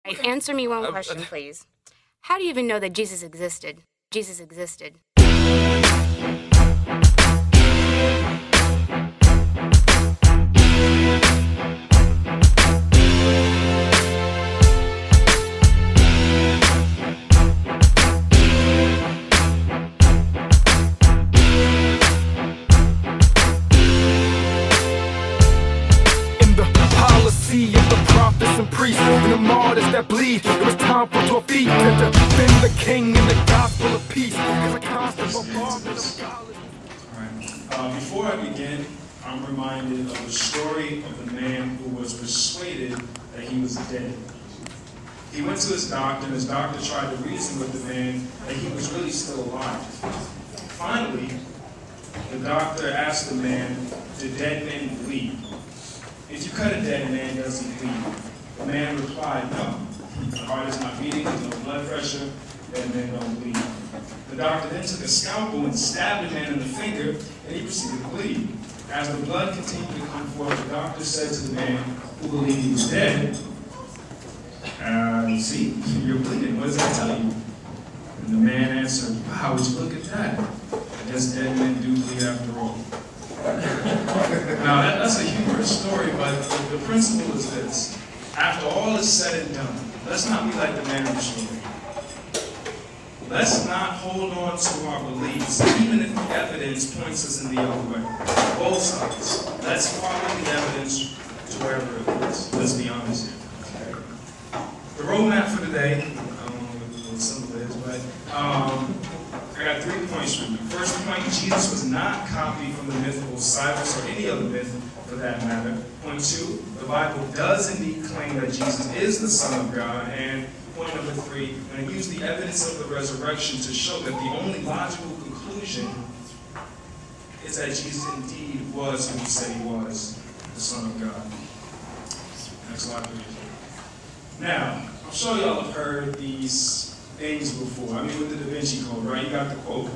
Answer me one question, please. How do you even know that Jesus existed? Jesus existed. Of the prophets and priests and the martyrs that bleed, it was time for 12 feet to defend the king and the gospel of peace. Before I begin, I'm reminded of the story of the man who was persuaded that he was dead. He went to his doctor, and his doctor tried to reason with the man that he was really still alive. Finally, the doctor asked the man, "Do dead men bleed? If you cut a dead man, does he bleed?" The man replied, "No. The heart is not beating, there's no blood pressure, dead men don't bleed." The doctor then took a scalpel and stabbed the man in the finger, and he proceeded to bleed. As the blood continued to come forth, the doctor said to the man who believed he was dead, "See, you're bleeding. What does that tell you?" And the man answered, "Wow, would you look at that? I guess dead men do bleed after all." Now, that's a humorous story, but the principle is this. After all is said and done, let's not be like the man in the story. Let's not hold on to our beliefs, even if the evidence points us in the other way. Both sides. Let's follow the evidence to wherever it leads. Let's be honest here. Okay? The roadmap for today, I don't know what simple it is, but I got 3 points for you. First point, Jesus was not copied from the myth of Osiris or any other myth for that matter. Point 2, the Bible does indeed claim that Jesus is the Son of God. And point number 3, I'm going to use the evidence of the resurrection to show that the only logical conclusion is that Jesus indeed was who he said he was, the Son of God. Next slide, please. Now, I'm sure y'all have heard these things before. I mean, with the Da Vinci Code, right? You got the quote.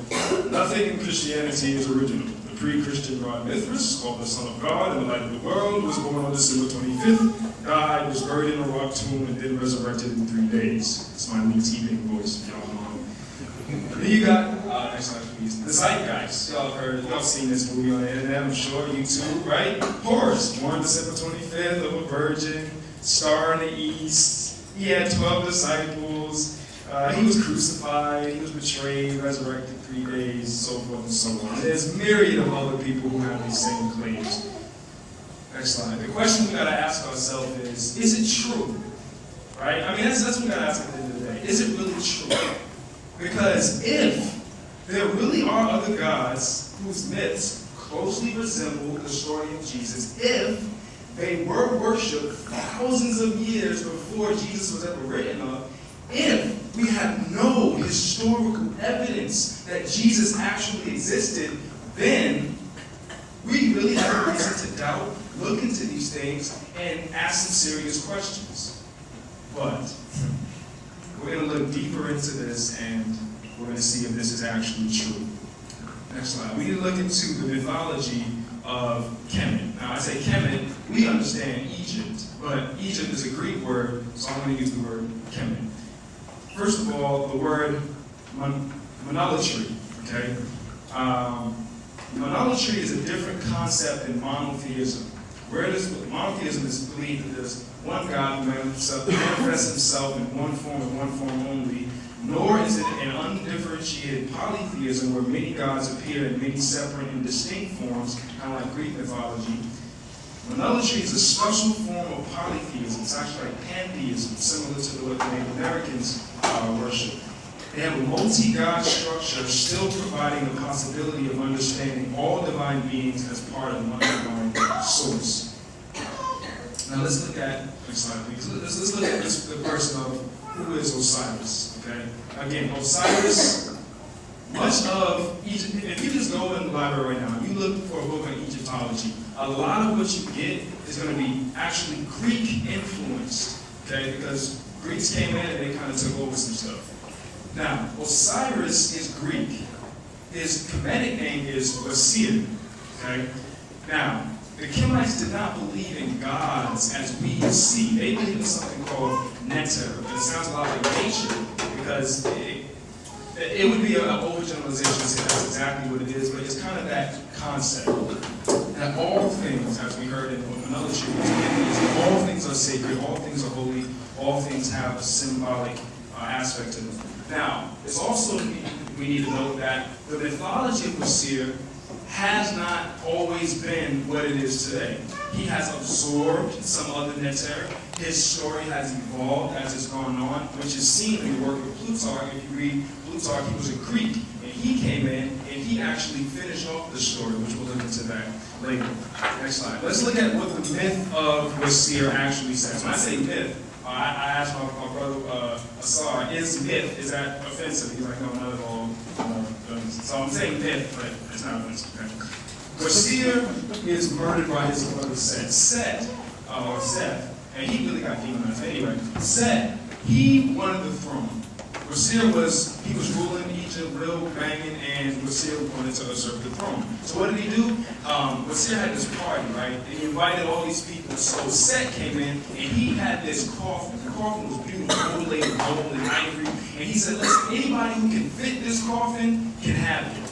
"Nothing in Christianity is original. The pre-Christian god Mithras, called the Son of God and the light of the world, was born on December 25th, died, was buried in a rock tomb, and then resurrected in 3 days." It's my new teething voice, if y'all know. Then you got, next slide please, the Zeitgeist. Y'all heard, y'all seen this movie on the internet, I'm sure, YouTube, right? Horus, born December 25th of a virgin, star in the east. He had 12 disciples. He was crucified, he was betrayed, resurrected 3 days, so forth and so on. There's myriad of other people who have these same claims. Next slide. The question we gotta ask ourselves is it true? Right? I mean, that's what we gotta ask at the end of the day. Is it really true? Because if there really are other gods whose myths closely resemble the story of Jesus, if they were worshipped thousands of years before Jesus was ever written of, if we have no historical evidence that Jesus actually existed, then we really have a reason to doubt, look into these things, and ask some serious questions. But we're going to look deeper into this, and we're going to see if this is actually true. Next slide. We need to look into the mythology of Kemet. Now, I say Kemet, we understand Egypt, but Egypt is a Greek word, so I'm going to use the word Kemet. First of all, the word monolatry, okay? Monolatry is a different concept than monotheism. Whereas monotheism is believed that there's one God who manifests himself in one form and one form only, nor is it an undifferentiated polytheism where many gods appear in many separate and distinct forms, kind of like Greek mythology. Monolatry is a special form of polytheism. It's actually like pantheism, similar to what the Native Americans worship. They have a multi-god structure, still providing the possibility of understanding all divine beings as part of one divine source. Now let's look at, next slide please, let's look at the person of who is Osiris, okay? Again, Osiris, much of Egypt, if you just go in the library right now, you look for a book on Egyptology, a lot of what you get is going to be actually Greek influenced, okay? Because Greeks came in and they kind of took over some stuff. Now, Osiris is Greek. His Kemetic name is Osiris, okay? Now, the Kemites did not believe in gods as we see. They believed in something called Neter, sounds a lot like nature because it would be an overgeneralization to say that's exactly what it is, but it's kind of that concept that all things, as we heard in another truth, all things are sacred, all things are holy, all things have a symbolic aspect to them. Now, it's also, we need to note that the mythology of Osir has not always been what it is today. He has absorbed some other neter. His story has evolved as it's gone on, which is seen in the work of Plutarch. If you read Plutarch, he was a Greek, and he came in and he actually finished off the story, which we'll look into that later. Next slide. Let's look at what the myth of Osir actually says. When I say myth, I asked my brother Asar, is that offensive? He's like, no, not at all. So I'm saying myth, but it's not offensive. Okay? Osir is murdered by his brother Seth, or Seth, and he really got demonized. Anyway, Seth, he wanted the throne. Osir he was ruling Egypt, real banging, and Osir wanted to usurp the throne. So what did he do? Osir had this party, right? And he invited all these people. So Set came in, and he had this coffin. The coffin was beautiful, overlaid with gold and ivory. And he said, listen, anybody who can fit this coffin can have it.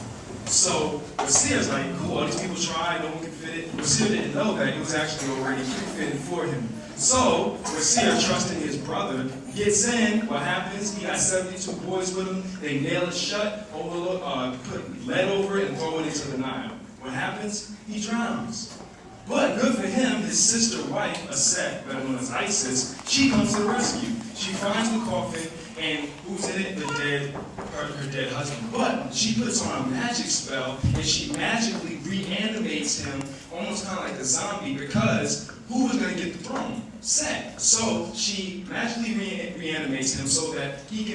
So Osir's like, cool, all these people tried, no one could fit it. Osir didn't know that it was actually already fitted for him. So Osir, trusting his brother, gets in. What happens? He got 72 boys with him. They nail it shut, put lead over it, and throw it into the Nile. What happens? He drowns. But good for him, his sister wife, Aset, better known as Isis, she comes to the rescue. She finds the coffin, and who's in it? Her dead husband. But she puts on a magic spell, and she magically reanimates him, almost kind of like a zombie, because who was going to get the throne? Set. So she magically reanimates him so that he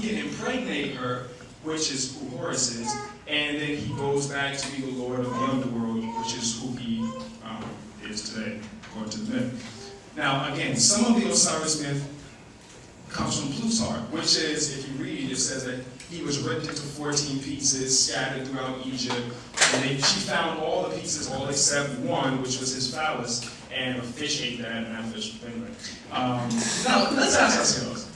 can impregnate her, which is who Horus is, and then he goes back to be the Lord of the Underworld, which is who he is today, according to the myth. Now, again, some of the Osiris myth comes from Plutarch, which is, if you read, it says that he was ripped into 14 pieces, scattered throughout Egypt, and she found all the pieces, all except one, which was his phallus, and a fish ate that, and that fish, anyway. Now, let's ask ourselves,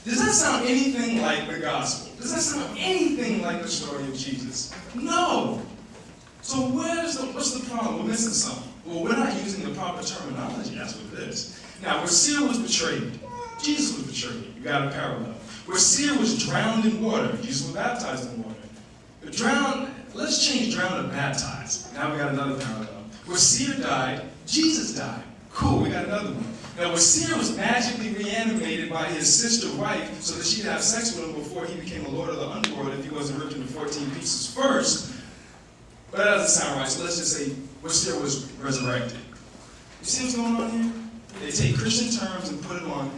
does that sound anything like the gospel? Does that sound anything like the story of Jesus? No! So what's the problem? We're missing something. Well, we're not using the proper terminology, that's what it is. Now, Osir was betrayed. Jesus was betrayed. You got a parallel. Osir was drowned in water. Jesus was baptized in water. Let's change drown to baptized. Now we got another parallel. Osir died, Jesus died. Cool, we got another one. Now, Osir was magically reanimated by his sister wife so that she'd have sex with him before he became a lord of the underworld if he wasn't ripped into 14 pieces first. But that doesn't sound right, so let's just say Osir was resurrected. You see what's going on here? They take Christian terms and put it on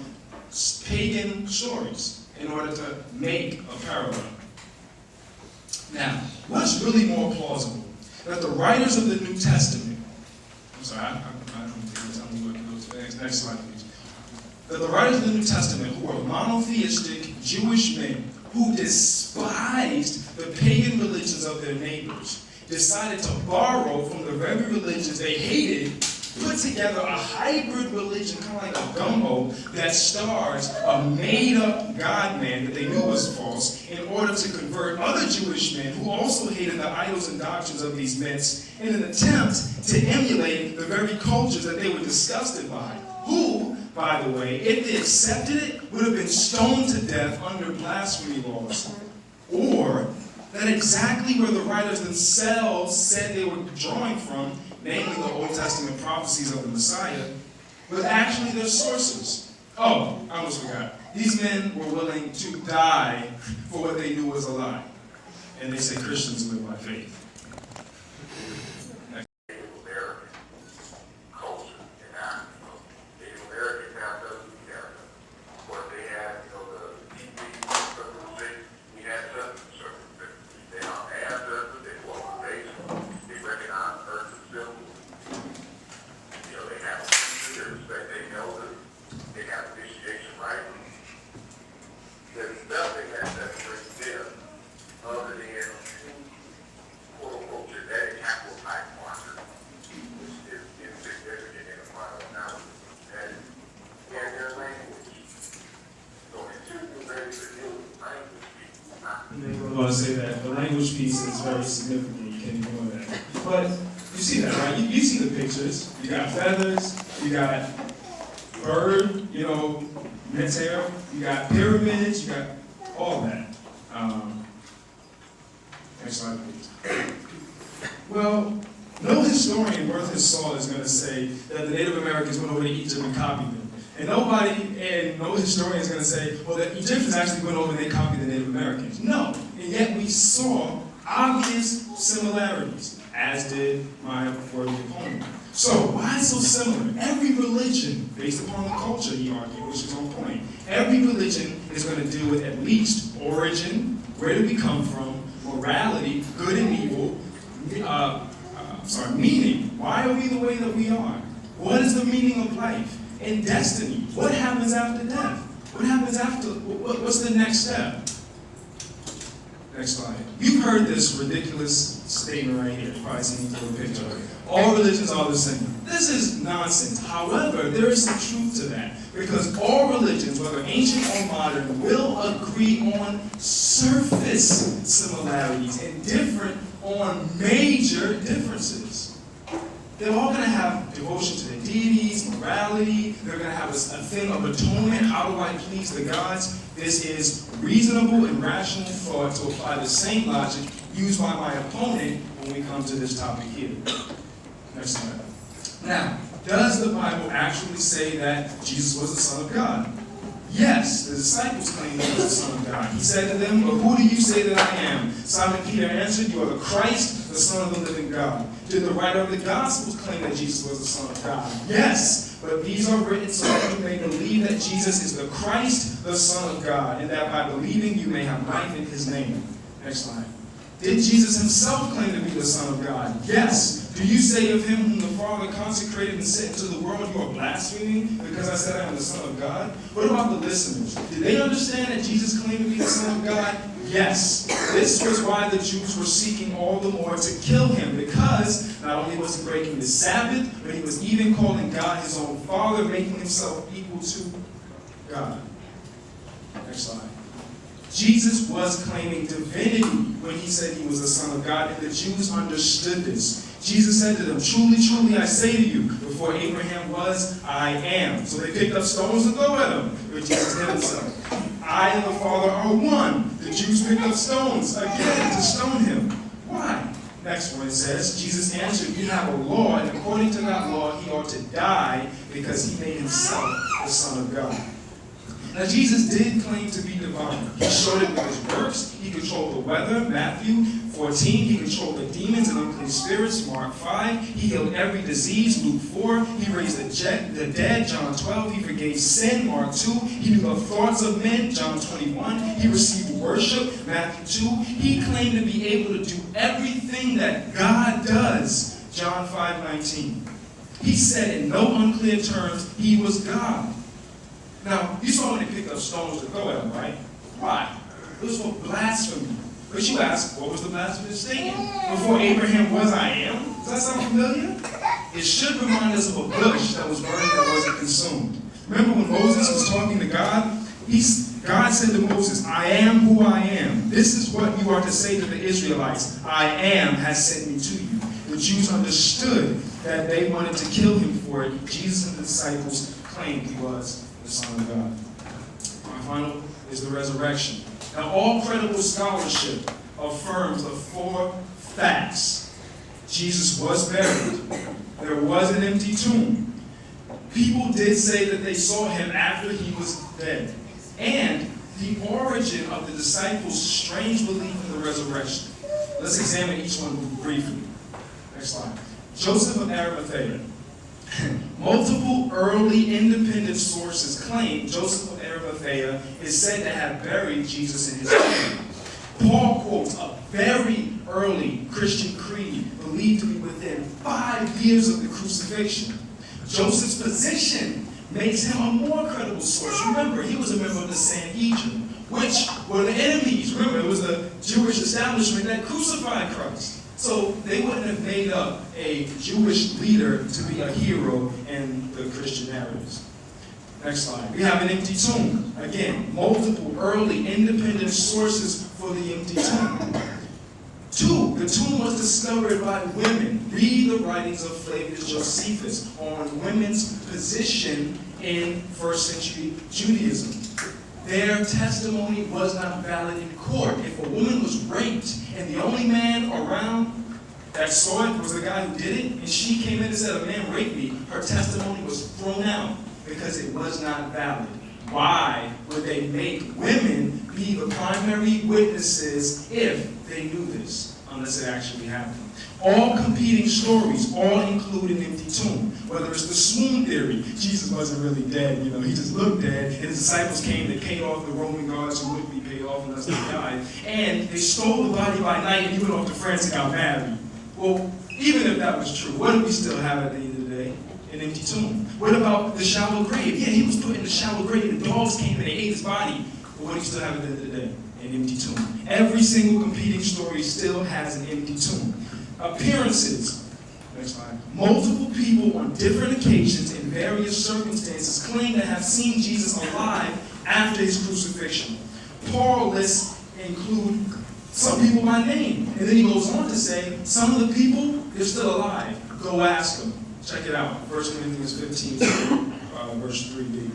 pagan stories in order to make a parallel. Now, what's really more plausible? That the writers of the New Testament, I'm sorry, I don't think tell me what to go to the next slide, please. That the writers of the New Testament, who were monotheistic Jewish men who despised the pagan religions of their neighbors, decided to borrow from the very religions they hated, put together a hybrid religion, kind of like a gumbo, that stars a made-up God-man that they knew was false, in order to convert other Jewish men who also hated the idols and doctrines of these myths in an attempt to emulate the very cultures that they were disgusted by, who, by the way, if they accepted it, would have been stoned to death under blasphemy laws. Or that exactly where the writers themselves said they were drawing from, namely the Old Testament prophecies of the Messiah, was actually their sources. Oh, I almost forgot. These men were willing to die for what they knew was a lie. And they say Christians live by faith. going to say that the language piece is very significant. You can't ignore that. But you see that, right? You see the pictures. You got feathers. You got bird, meteor. You got pyramids. You got all that. Next slide, please. Well, no historian worth his salt is going to say that the Native Americans went over to Egypt and copied them. And no historian is going to say, well, the Egyptians actually went over and they copied the Native Americans. No. And yet we saw obvious similarities, as did my worthy opponent. So why so similar? Every religion, based upon the culture, he argued, which is on point, every religion is going to deal with at least origin, where did we come from, morality, good and evil, meaning. Why are we the way that we are? What is the meaning of life? And destiny. What happens after death? What happens after, what's the next step? Next slide. You've heard this ridiculous statement right here. You've probably seen it in the picture. All religions are the same. This is nonsense. However, there is some truth to that. Because all religions, whether ancient or modern, will agree on surface similarities and different on major differences. They're all going to have devotion to the deities, morality. They're going to have a thing of atonement. How do I please the gods? This is reasonable and rational thought to apply the same logic used by my opponent when we come to this topic here. Next slide. Now, does the Bible actually say that Jesus was the Son of God? Yes, the disciples claimed he was the Son of God. He said to them, "But who do you say that I am?" Simon Peter answered, "You are the Christ, the Son of the living God." Did the writer of the Gospels claim that Jesus was the Son of God? Yes, but these are written so that you may believe that Jesus is the Christ, the Son of God, and that by believing you may have life in his name. Next slide. Did Jesus himself claim to be the Son of God? Yes. Do you say of him whom the Father consecrated and sent into the world, you are blaspheming because I said I am the Son of God? What about the listeners? Did they understand that Jesus claimed to be the Son of God? Yes. This was why the Jews were seeking all the more to kill him, because not only was he breaking the Sabbath, but he was even calling God his own Father, making himself equal to God. Next slide. Jesus was claiming divinity when he said he was the Son of God, and the Jews understood this. Jesus said to them, "Truly, truly, I say to you, before Abraham was, I am." So they picked up stones to throw at him, but Jesus hid himself. I and the Father are one. The Jews picked up stones again to stone him. Why? Next one, it says, Jesus answered, "You have a law, and according to that law, he ought to die because he made himself the Son of God." Now, Jesus did claim to be divine. He showed it with his works. He controlled the weather, Matthew 14. He controlled the demons and unclean spirits, Mark 5. He healed every disease, Luke 4. He raised the dead, John 12. He forgave sin, Mark 2. He knew the thoughts of men, John 21. He received worship, Matthew 2. He claimed to be able to do everything that God does, John 5:19. He said in no unclear terms he was God. Now, you saw when they picked up stones to throw at him, right? Why? It was for blasphemy. But you ask, what was the blasphemous statement? Before Abraham was, I am? Does that sound familiar? It should remind us of a bush that was burned that wasn't consumed. Remember when Moses was talking to God? God said to Moses, "I am who I am. This is what you are to say to the Israelites. I am has sent me to you." The Jews understood that they wanted to kill him for it. Jesus and the disciples claimed he was the Son of God. My final is the resurrection. Now, all credible scholarship affirms the four facts. Jesus was buried. There was an empty tomb. People did say that they saw him after he was dead. And the origin of the disciples' strange belief in the resurrection. Let's examine each one briefly. Next slide. Joseph of Arimathea. Multiple early independent sources claim Joseph of Arimathea is said to have buried Jesus in his tomb. Paul quotes a very early Christian creed believed to be within 5 years of the crucifixion. Joseph's position makes him a more credible source. Remember, he was a member of the Sanhedrin, which were the enemies. Remember, it was the Jewish establishment that crucified Christ. So they wouldn't have made up a Jewish leader to be a hero in the Christian narratives. Next slide. We have an empty tomb. Again, multiple early independent sources for for the empty tomb. 2, the tomb was discovered by women. Read the writings of Flavius Josephus on women's position in first century Judaism. Their testimony was not valid in court. If a woman was raped and the only man around that saw it was the guy who did it, and she came in and said, a man raped me, her testimony was thrown out because it was not valid. Why would they make women be the primary witnesses if they knew this, unless it actually happened? All competing stories all include an empty tomb. Whether it's the swoon theory, Jesus wasn't really dead, he just looked dead, and his disciples came, they paid off the Roman guards who wouldn't be paid off unless they died, and they stole the body by night and he went off to France and got married. Well, even if that was true, what do we still have at the end of the day? An empty tomb. What about the shallow grave? Yeah, he was put in the shallow grave, the dogs came and they ate his body. But what do you still have at the end of the day? An empty tomb. Every single competing story still has an empty tomb. Appearances. Next slide. Multiple people on different occasions in various circumstances claim to have seen Jesus alive after his crucifixion. Paul lists include some people by name. And then he goes on to say, some of the people, they're still alive. Go ask them. Check it out. 1 Corinthians 15, verse 3b.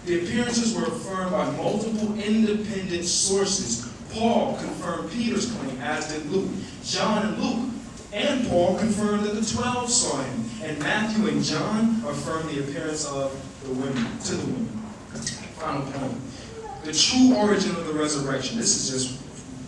The appearances were affirmed by multiple independent sources. Paul confirmed Peter's claim, as did Luke. John and Luke and Paul confirmed that the 12 saw him. And Matthew and John affirmed the appearance of the women, to the women. Final point. The true origin of the resurrection. This is just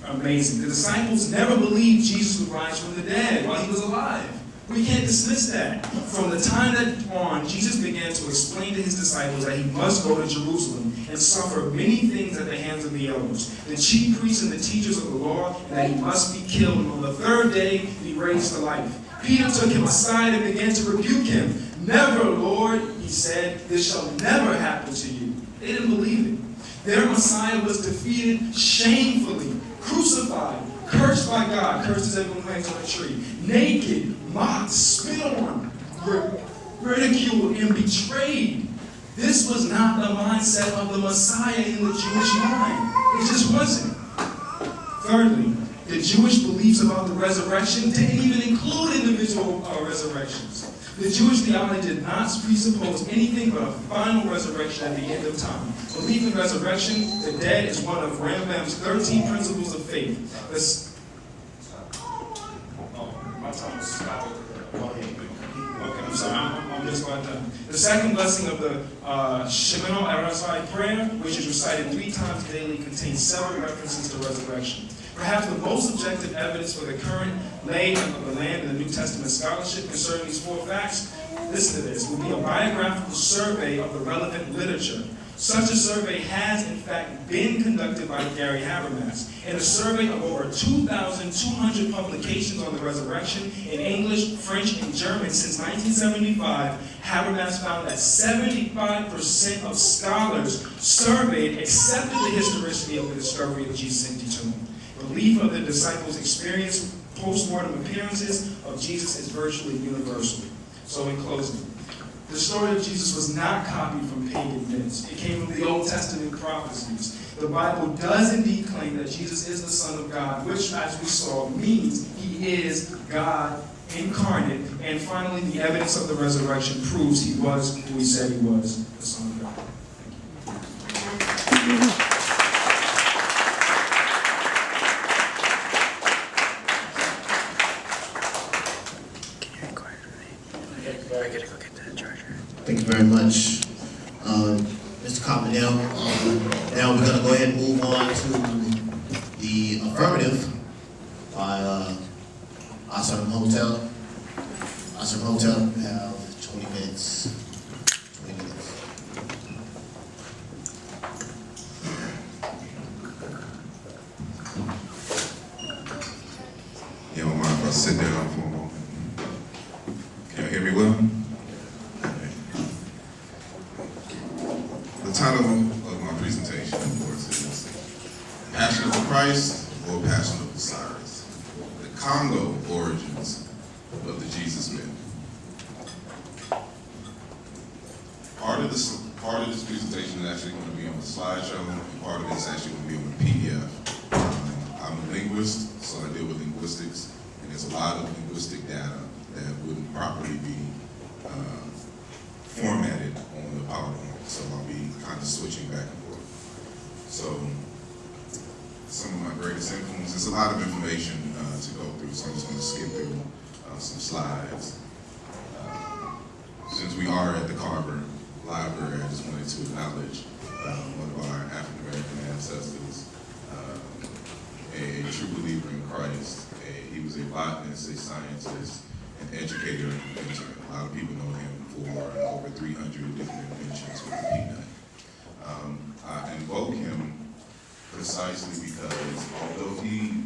amazing. The disciples never believed Jesus would rise from the dead while he was alive. We can't dismiss that. From the time that on, Jesus began to explain to his disciples that he must go to Jerusalem and suffer many things at the hands of the elders, the chief priests and the teachers of the law, and that he must be killed, and on the third day be raised to life. Peter took him aside and began to rebuke him. Never, Lord, he said, this shall never happen to you. They didn't believe it. Their Messiah was defeated shamefully, crucified, cursed by God, cursed as everyone hangs on a tree, naked, mocked, spit on, ridiculed, and betrayed. This was not the mindset of the Messiah in the Jewish mind. It just wasn't. Thirdly, the Jewish beliefs about the resurrection didn't even include individual resurrections. The Jewish theology did not presuppose anything but a final resurrection at the end of time. Belief in resurrection, the dead, is one of Rambam's 13 principles of faith. My time is stopped. Okay, I'm sorry, I'm just about done. The second blessing of the Shemino Arasai prayer, which is recited 3 times daily, contains several references to resurrection. Perhaps the most objective evidence for the current lay of the land in the New Testament scholarship concerning these 4 facts, listen to this, would be a biographical survey of the relevant literature. Such a survey has, in fact, been conducted by Gary Habermas. In a survey of over 2,200 publications on the resurrection in English, French, and German since 1975, Habermas found that 75% of scholars surveyed accepted the historicity of the discovery of Jesus' empty tomb. Belief of the disciples' experience post-mortem appearances of Jesus is virtually universal. So in closing, the story of Jesus was not copied from pagan myths. It came from the Old Testament prophecies. The Bible does indeed claim that Jesus is the Son of God, which, as we saw, means he is God incarnate. And finally, the evidence of the resurrection proves he was who he said he was, the Son of God. Thank you. Thank you very much, Mr. Cotman-El. Now we're going to go ahead and move on to the affirmative by Osiris Hotel. Osiris Hotel, you have 20 minutes. 20 minutes. You don't mind if I sit down for a moment? Can you hear me well? The title of my presentation, of course, is Passion of Christ or Passion of Osiris, the Congo origins of the Jesus myth. Part of this presentation is actually going to be on the slideshow, and part of it is actually going to be on the PDF. linguist, so I deal with linguistics, and there's a lot of linguistic data that wouldn't properly be formatted on the PowerPoint, so I'll be kind of switching back and forth. So some of my greatest influence, there's a lot of information to go through, so I'm just going to skip through some slides. Since we are at the Carver Library, I just wanted to acknowledge one of our African American ancestors, a true believer in Christ. He was a botanist, a scientist, an educator, and inventor. A lot of people know him for over 300 different inventions with the peanut. I invoke him precisely because although he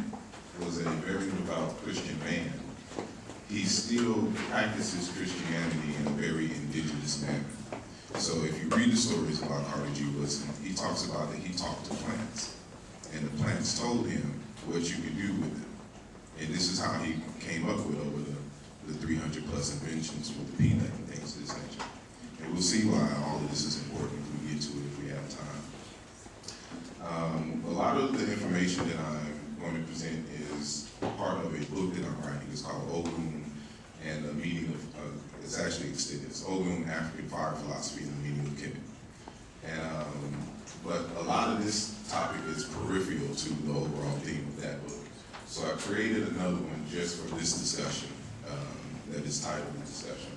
was a very devout Christian man, he still practices Christianity in a very indigenous manner. So if you read the stories about Carter G. Woodson, he talks about that he talked to plants, and the plants told him what you could do with them. And this is how he came up with over the 300 plus inventions with the peanut and things of this nature. And we'll see why all of this is important if we get to it, if we have time. A lot of the information that I'm going to present is part of a book that I'm writing. It's called Ogum and the Meaning of, it's actually extended. It's Ogum, African Fire Philosophy and the Meaning of Kemet. And, but a lot of this topic is peripheral to the overall theme of that book. So I created another one just for this discussion, that is titled the discussion,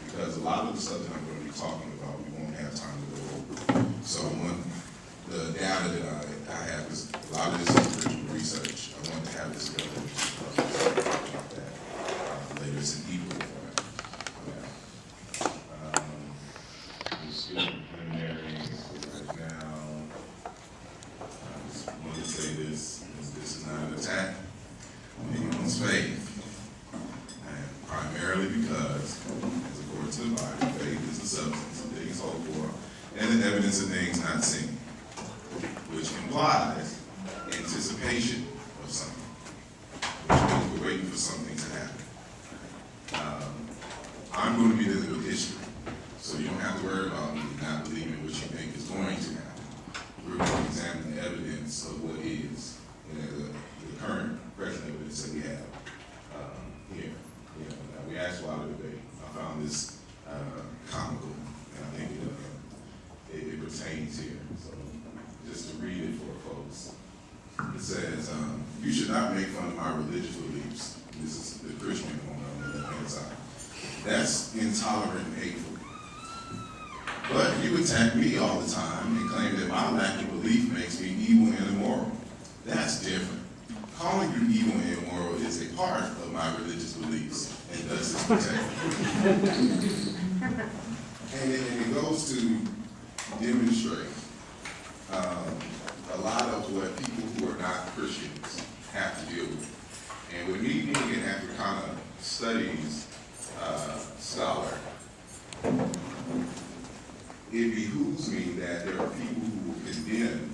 because a lot of the stuff that I'm going to be talking about, we won't have time to go over. So the data that I have is, a lot of this is original research. I want to have this available about that later. It's an ebook format. Just getting preliminaries right now. I just want to say this is not an attack on anyone's faith. And primarily because, as according to the Bible, faith is the substance of things hoped for and the evidence of things not seen, which implies anticipation of something, which means we're waiting for something to happen. I'm going to be dealing with history, so you don't have to worry about me not believing what you think is going to happen. We're going to examine the evidence of what is, the current present evidence that we have here. Now we asked a lot of debate. I found this comical, and I think it pertains here. So just to read it for folks. It says, you should not make fun of my religious beliefs. This is the Christian one on the left-hand side. That's intolerant and hateful. But you attack me all the time and claim that my lack of belief makes me evil and immoral. That's different. Calling you evil and immoral is a part of my religious beliefs, and thus it's protected. And it goes to demonstrate a lot of what people who are not Christians have to deal with. And with me being an Africana studies scholar, it behooves me that there are people who will condemn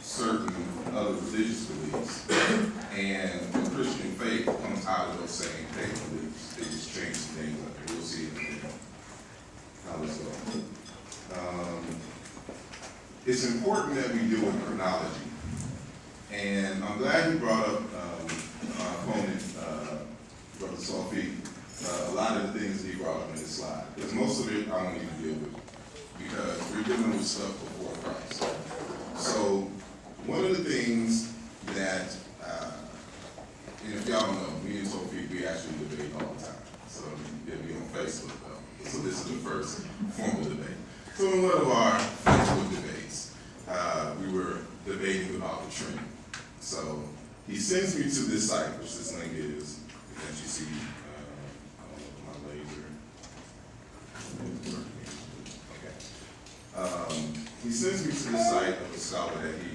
certain other religious beliefs, and the Christian faith comes out of those same faith beliefs. They just change some things up, and we'll see it in a minute. Now let's go. It's important that we deal with chronology, and I'm glad you brought up my opponent, Brother Sophie, a lot of the things that he brought up in this slide, because most of it I don't even deal with, because we're dealing with stuff before Christ. So one of the things that, and if y'all know, me and Sophie, we actually debate all the time. So you'll be on Facebook though. So this is the first formal debate. So in one of our Facebook debates, we were debating about the Trinity. So he sends me to this site, which this link is, that you see, I don't know if my laser. Okay. He sends me to the site of a scholar that he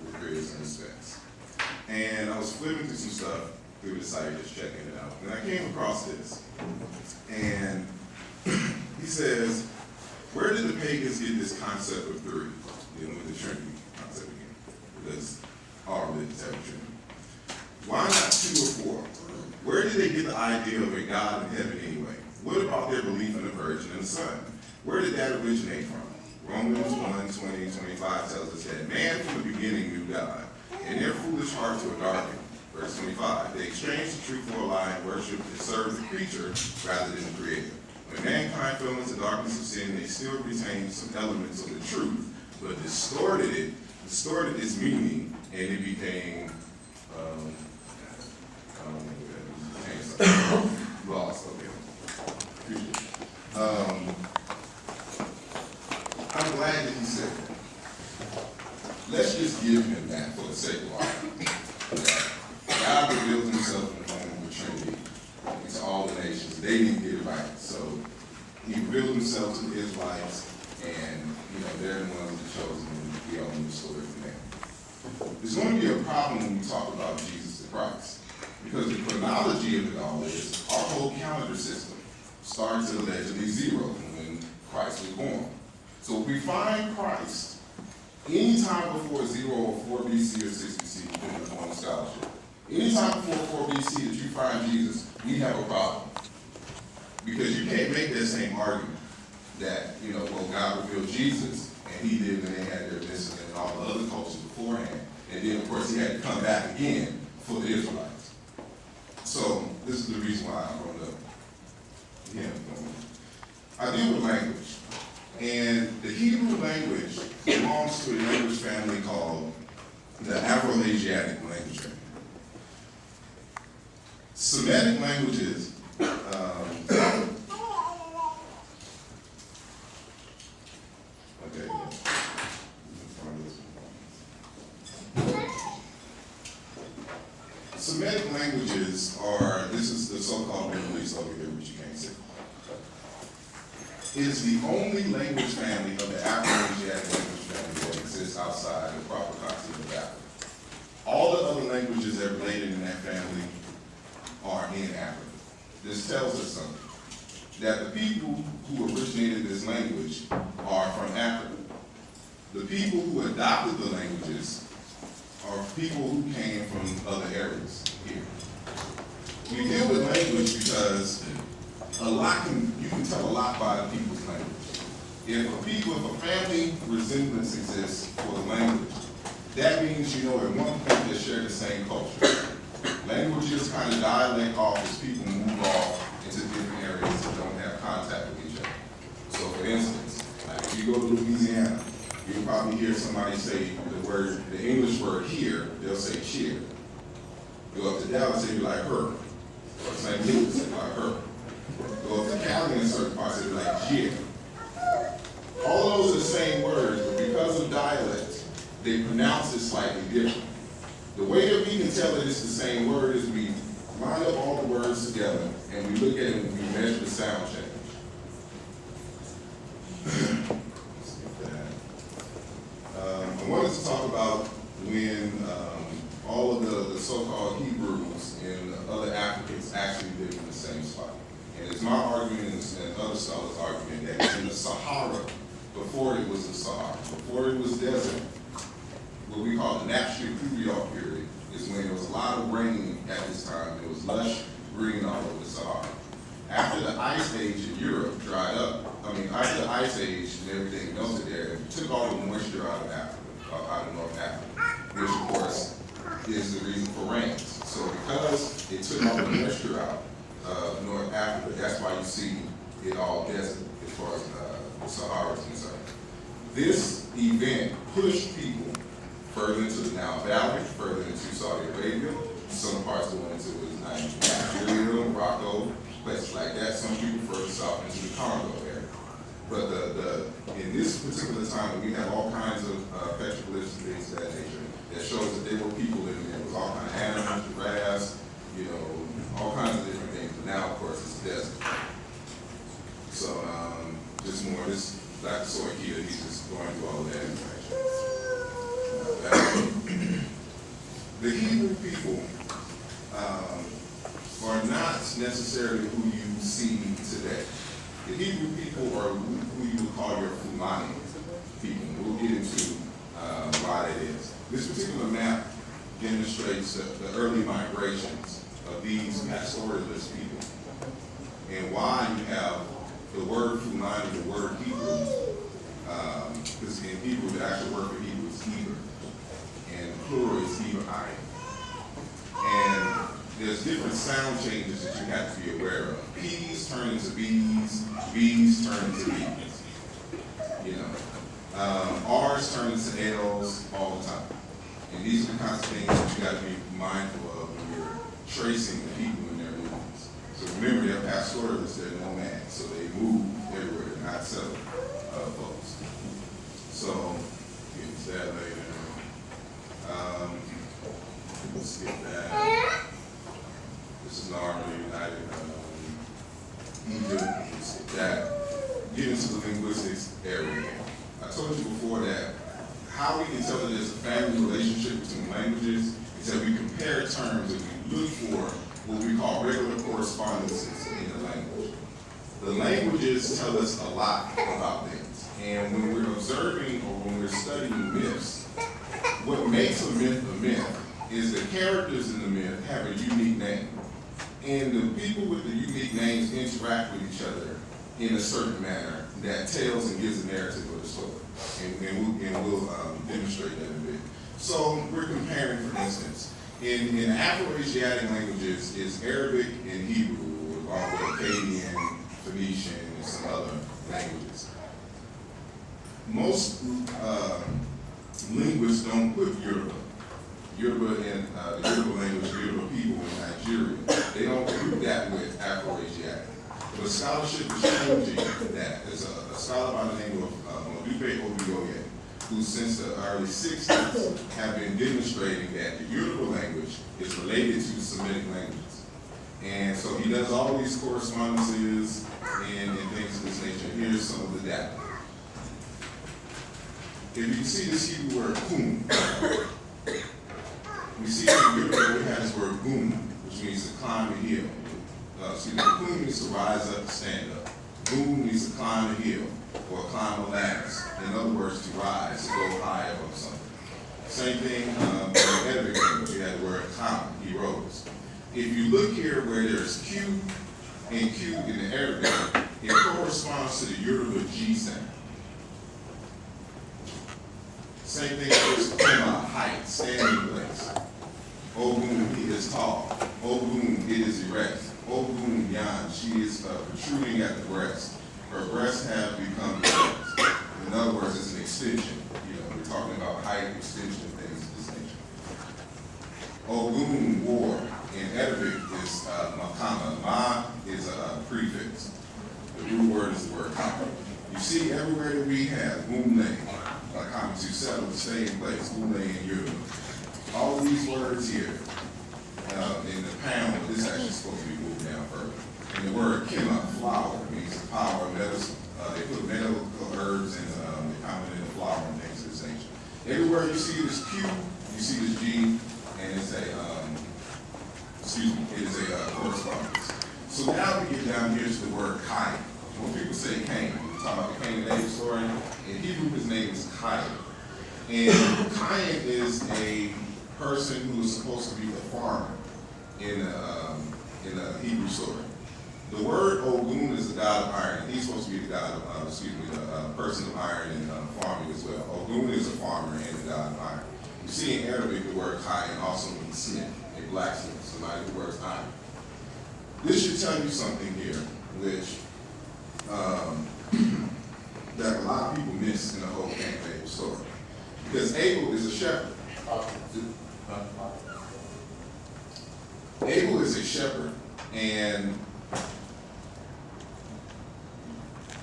reveres and respects. And I was flipping through some stuff through the site, just checking it out. And I came across this. And he says, where did the pagans get this concept of three? Dealing with the Trinity concept again. Because all religions have a Trinity. Why not 2 or 4? Where did they get the idea of a God in heaven anyway? What about their belief in the Virgin and the Son? Where did that originate from? Romans 1:20-25 tells us that man from the beginning knew God, and their foolish hearts were darkened. Verse 25, they exchanged the truth for a lie and worshiped and served the creature rather than the creator. When mankind fell into the darkness of sin, they still retained some elements of the truth, but distorted its meaning, and it became lost. Okay. I'm glad that he said that. Let's just give him that for the sake of argument. God revealed himself in the form of the Trinity to all the nations. They didn't get it right. So he revealed himself to the Israelites, and they're the ones that chose him, and we all know the story from there. There's going to be a problem when we talk about Jesus the Christ, because the chronology of it all is our whole calendar system starts at allegedly 0 when Christ was born. So if we find Christ anytime before 0 or 4 BC or 6 BC, depending upon the scholarship, anytime before 4 BC that you find Jesus, we have a problem. Because you can't make that same argument that, well, God revealed Jesus, and he did when they had their message and all the other cultures beforehand. And then, of course, he had to come back again for the Israelites. So this is the reason why I brought up him. I deal with language. And the Hebrew language belongs to a language family called the Afro-Asiatic language family. Semitic languages, Semitic languages are, this is the so-called Middle East over here, which you can't see. It is the only language family of the Afro-Asiatic language family that exists outside the proper continent of Africa. All the other languages that are related in that family are in Africa. This tells us something, that the people who originated this language are from Africa. The people who adopted the languages are people who came from other areas here. We deal with language because you can tell a lot by the people's language. If a family resemblance exists for the language, that means at one point they share the same culture. Languages kind of dialect off as people move off into different areas that don't have contact with each other. So for instance, like if you go to Louisiana, you'll probably hear somebody say the English word here, they'll say cheer. Go up to Dallas, they'll be like her. Or St. Louis, they'll be like her. Go up to Cali in certain parts, they'll be like cheer. All of those are the same words, but because of dialect, they pronounce it slightly different. The way that we can tell that it's the same word is we line up all the words together and we look at it and we measure the sound change. I wanted to talk about when all of the so-called Hebrews and other Africans actually lived in the same spot. And it's my argument and other scholars' argument that it's in the Sahara before it was the Sahara, before it was desert. What we call the Naphtali-Pluvial period is when there was a lot of rain at this time. It was lush green all over the Sahara. After the Ice Age in Europe dried up, after the Ice Age and everything melted there, it took all the moisture out of Africa, out of North Africa, which of course is the reason for rains. So because it took all the moisture out of North Africa, that's why you see it all desert as far as the Sahara is concerned. This event pushed people further into the Nile Valley, further into Saudi Arabia, some parts going into Nigeria, Morocco, places like that. Some people further south into the Congo area. But in this particular time, we have all kinds of petroglyphs and things of that nature that shows that there were people living there. It was all kinds of animals, grass, all kinds of different things. But now, of course, it's a desert. So just more, this Dr. Soikita, he's just going through all of that information. The Hebrew people are not necessarily who you see today. The Hebrew people are who you would call your Fulani people. We'll get into why that is. This particular map demonstrates the early migrations of these pastoralist people and why you have the word Fulani, the word Hebrew, because in Hebrew the actual word for Hebrew is Hebrew, and plural is Hebraic. And there's different sound changes that you have to be aware of. P's turn into B's, B's turn into B's. You know, R's turn into L's all the time. And these are the kinds of things that you got to be mindful of when you're tracing the people in their movements. So remember, they're pastoralists, they're nomads, so they move everywhere, they're not settled folks. So, get into that later. Let's skip that. This is normally United Egypt. Let's skip that. Get into the linguistics area. I told you before that how we can tell that there's a family relationship between languages is that we compare terms and we look for what we call regular correspondences in the language. The languages tell us a lot about things. And when we're observing or when we're studying myths, what makes a myth is the characters in the myth have a unique name. And the people with the unique names interact with each other in a certain manner that tells and gives a narrative of the story. And we'll demonstrate that in a bit. So we're comparing, for instance, in Afro-Asiatic languages is Arabic and Hebrew, along with Akkadian, Phoenician, and some other languages. Most linguists don't put Yoruba. Yoruba in the Yoruba language, Yoruba people in Nigeria, they don't group that with Afro-Asiatic. But scholarship is changing that. There's a scholar by the name of Modupe Obigoye, who since the early 60s have been demonstrating that the Yoruba language is related to Semitic languages. And so he does all these correspondences and things of this nature. Here's some of the data. If you can see this Hebrew word kum, we see in Yoruba we have this word boom, which means to climb a hill. Kum means to rise up, stand up. Boom means to climb a hill or climb a ladder. In other words, to rise, to go high above something. Same thing in the Arabic language, you had the word qam, he rose. If you look here where there's Q and Q in the Arabic, it corresponds to the Yoruba G sound. Same thing with height, standing place. Ogun, he is tall. Ogun, it is erect. Ogun Yan, she is protruding at the breast. Her breasts have become erect. In other words, it's an extension. You know, we're talking about height, extension, things of this nature. Ogun, war, in Arabic is makama. Ma is a prefix. The root word is the word kama. You see everywhere that we have umle, makama, to settle, to stay in place, umle in Europe. All these words here, in the pound, this is actually supposed to be moved down further. And the word kima, flower, means the power of medicine. They put medical herbs and they comment in the flower and things of this nature. Everywhere you see this Q, you see this G, and it's a, it is a correspondence. So now we get down here to the word Cain. When people say Cain, we talk about the Cain and Abel story. In Hebrew, his name is Cain. And Cain is a person who is supposed to be a farmer in the Hebrew story. The word Ogun is the god of iron. He's supposed to be the god of, the person of iron and farming as well. Ogun is a farmer and the god of iron. You see in Arabic the word Cain also means smith, a blacksmith, somebody who works iron. This should tell you something here, which that a lot of people miss in the whole Cain and Abel story. Because Abel is a shepherd. Abel is a shepherd, and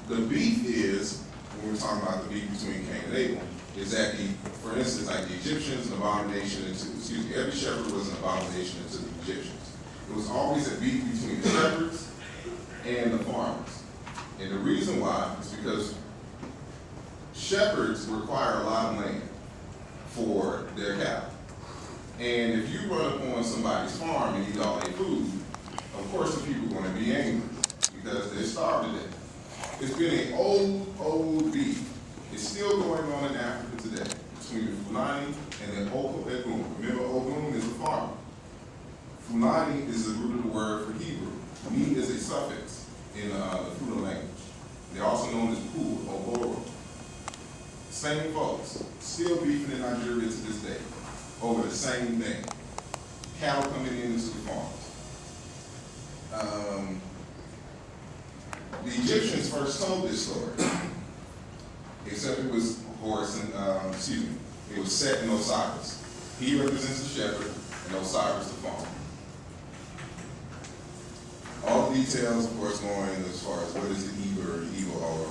the beef is, when we're talking about the beef between Cain and Abel, is that for instance, like the Egyptians, an abomination every shepherd was an abomination to the Egyptians. It was always a beef between the shepherds and the farmers. And the reason why is because shepherds require a lot of land for their cattle. And if you run up on somebody's farm and eat all their food, of course the people are going to be angry because they're starved to death. It's been an old beef. It's still going on in Africa today between the Fulani and the Ogun. Remember, Ogun is a farmer. Fulani is the root of the word for Hebrew. Mean is a suffix in the Fula language. They're also known as Pul or Boro. Same folks, still beefing in Nigeria to this day over the same thing. Cattle coming into the farms. The Egyptians first told this story, except it was it was Set and Osiris. He represents the shepherd, and Osiris the farmer. All the details, of course, going as far as what is the evil, or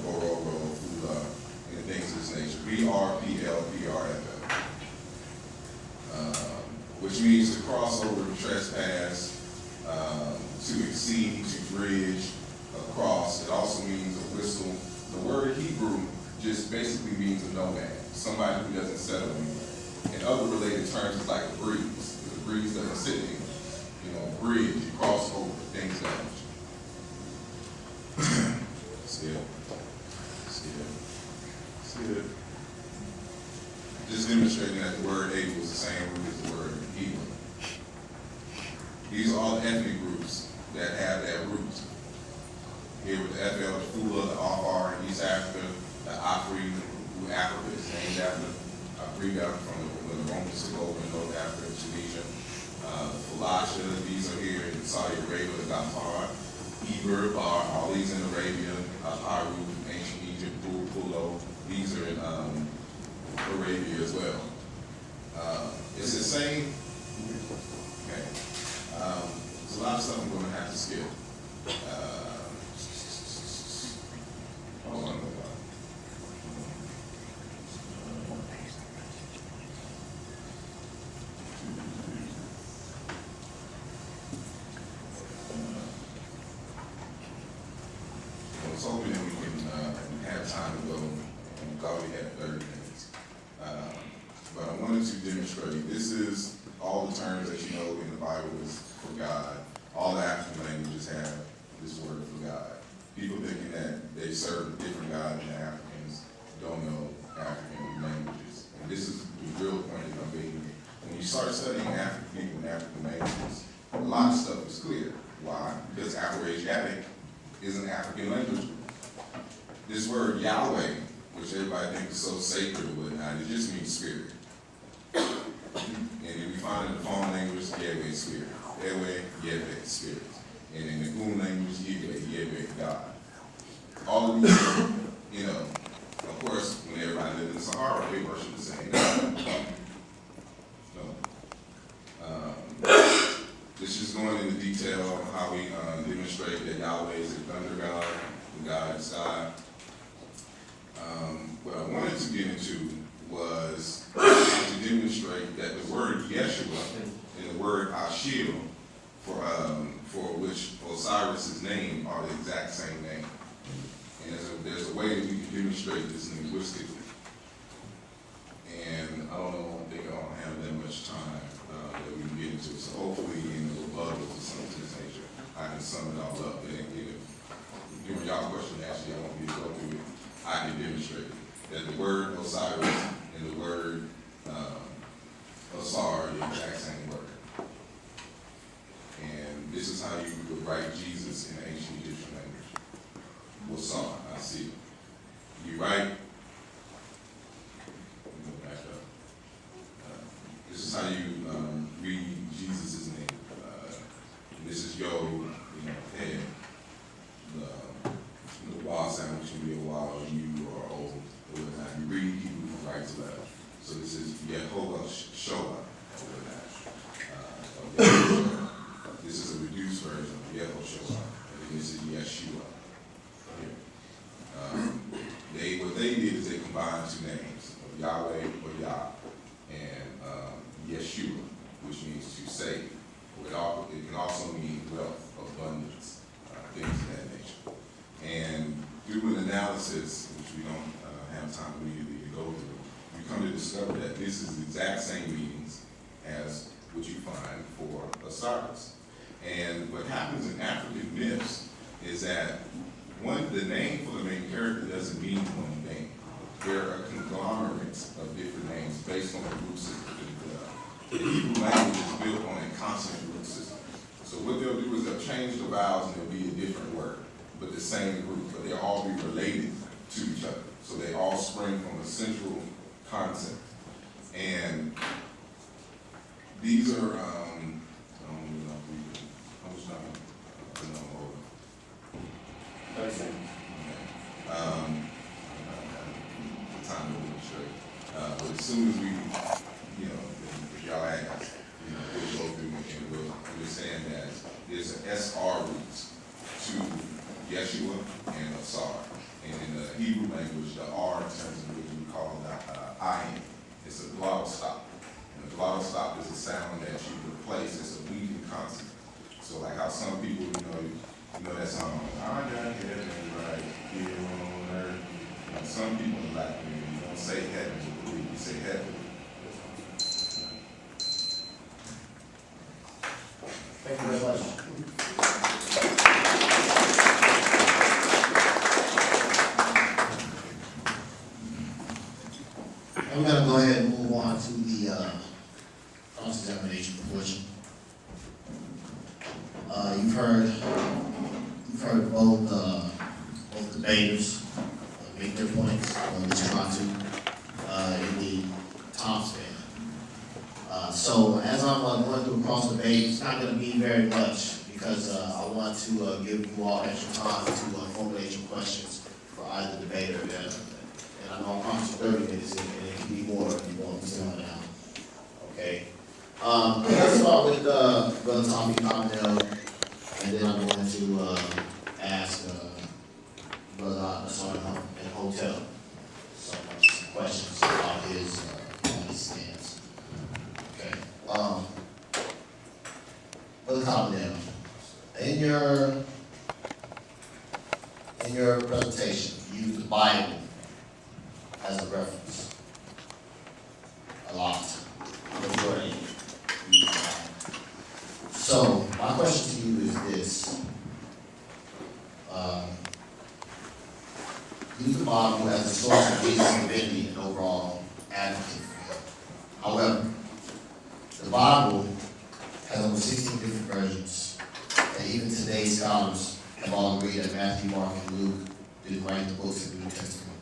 Bororo, Fula, and things of this nature. BRPLPRFL, which means to cross over, to trespass, to exceed, to bridge, across. It also means a whistle. The word Hebrew just basically means a nomad, somebody who doesn't settle anywhere. In other related terms, it's like a breeze. If the breeze doesn't sit anywhere. Bridge, you cross over, things that much. See it. Just demonstrating that the word able is the same root as the word Hebrew. These are all the ethnic groups that have that root. Here with the FL, the Fula, the Afar in East Africa, the Afri, who Africa is named after. Africa from when the Romans took over in North Africa and Tunisia. Falasha, these are here in Saudi Arabia, the Gafar, Eber, Bar, all these in Arabia, Haru, ancient Egypt, Pulo, these are in Arabia as well. It's the same, okay. There's a lot of stuff I'm going to have to skip. Hold on. I was hoping that we can have time to go, and we thought we had 30 minutes. But I wanted to demonstrate, this is all the terms that you know in the Bible is for God. All the African languages have this word for God. People thinking that they serve a different God than the Africans don't know African languages. And this is the real point that I'm making. When you start studying African people and African languages, a lot of stuff is clear. Why? Because Afro-Asiatic is an African language. This word Yahweh, which everybody thinks is so sacred or whatnot, it just means spirit. And if we find in the phone language, Yahweh is spirit. Yahweh, spirit. And in the Goon language, Yahweh, God. All of these, of course, when everybody lived in the Sahara, they worship the same God. This is going into detail on how we demonstrate that Yahweh is a thunder God, the God is God. What I wanted to get into was to demonstrate that the word Yeshua and the word Ashil, for which Osiris is named, are the exact same name. And there's a way that we can demonstrate this linguistically. And I don't think I don't have that much time that we can get into. So hopefully in the rebuttals or something of this nature, I can sum it all up. And if during y'all question actually I want me to go through it, I can demonstrate it. That the word Osiris and the word Osar are the exact same word. And this is how you would write Jesus in the ancient Egyptian language. Osar, I see. You write, back up. This is how you read Jesus' name. This is Yo, head. The Y sound, which can be a Y or U or O, or whatnot. You read Hebrew from right to left. So this is Yehovah Shoah, or whatnot. This is a reduced version of Yehovah Shoah. And this is Yeshua. What they did is they combined two names, of Yahweh or Yah, and Yeshua, which means to save. It can also mean wealth, abundance, things of that nature. And through an analysis, which we don't have time immediately to go through, you come to discover that this is the exact same meanings as what you find for Osiris. And what happens in African myths is that the name for the main character doesn't mean one name. There are conglomerates of different names based on the root system. The Hebrew language is built on a consonant root system. So what they'll do is they'll change the vowels and it'll be a different word, but the same root, but they'll all be related to each other. So they all spring from a central concept. And these are, I don't know how much time. Yeshua and Asar. And in the Hebrew language, the R turns into what we call the ayin. It's a glottal stop. And a glottal stop is a sound that you replace. It's a weaving consonant. So like how some people, you know that song, I got heaven right here on earth. And some people in the black community don't say heaven, you say heaven. Thank you very much. I'm going to go ahead and move on to the cross-examination portion. You've heard both debaters make their points, or at least try to, in the time span. So as I'm going through cross debate, it's not going to be very much because I want to give you all extra time to formulate your questions for either debater. And I know I'm promising 30 minutes, and it can be more if you want me to run it out. Okay. Let's start with Brother Tommy Cotman-El, and then I'm going to ask Brother Osiris and Hotel some questions about his stance. Okay. Brother Cotman-El, in your presentation, you used the Bible as a reference a lot. Majority. So my question to you is this: use the Bible as a source of Jesus' divinity and overall advocate. However, the Bible has over 16 different versions, and even today's scholars have all agreed that Matthew, Mark, and Luke didn't write the books of the New Testament.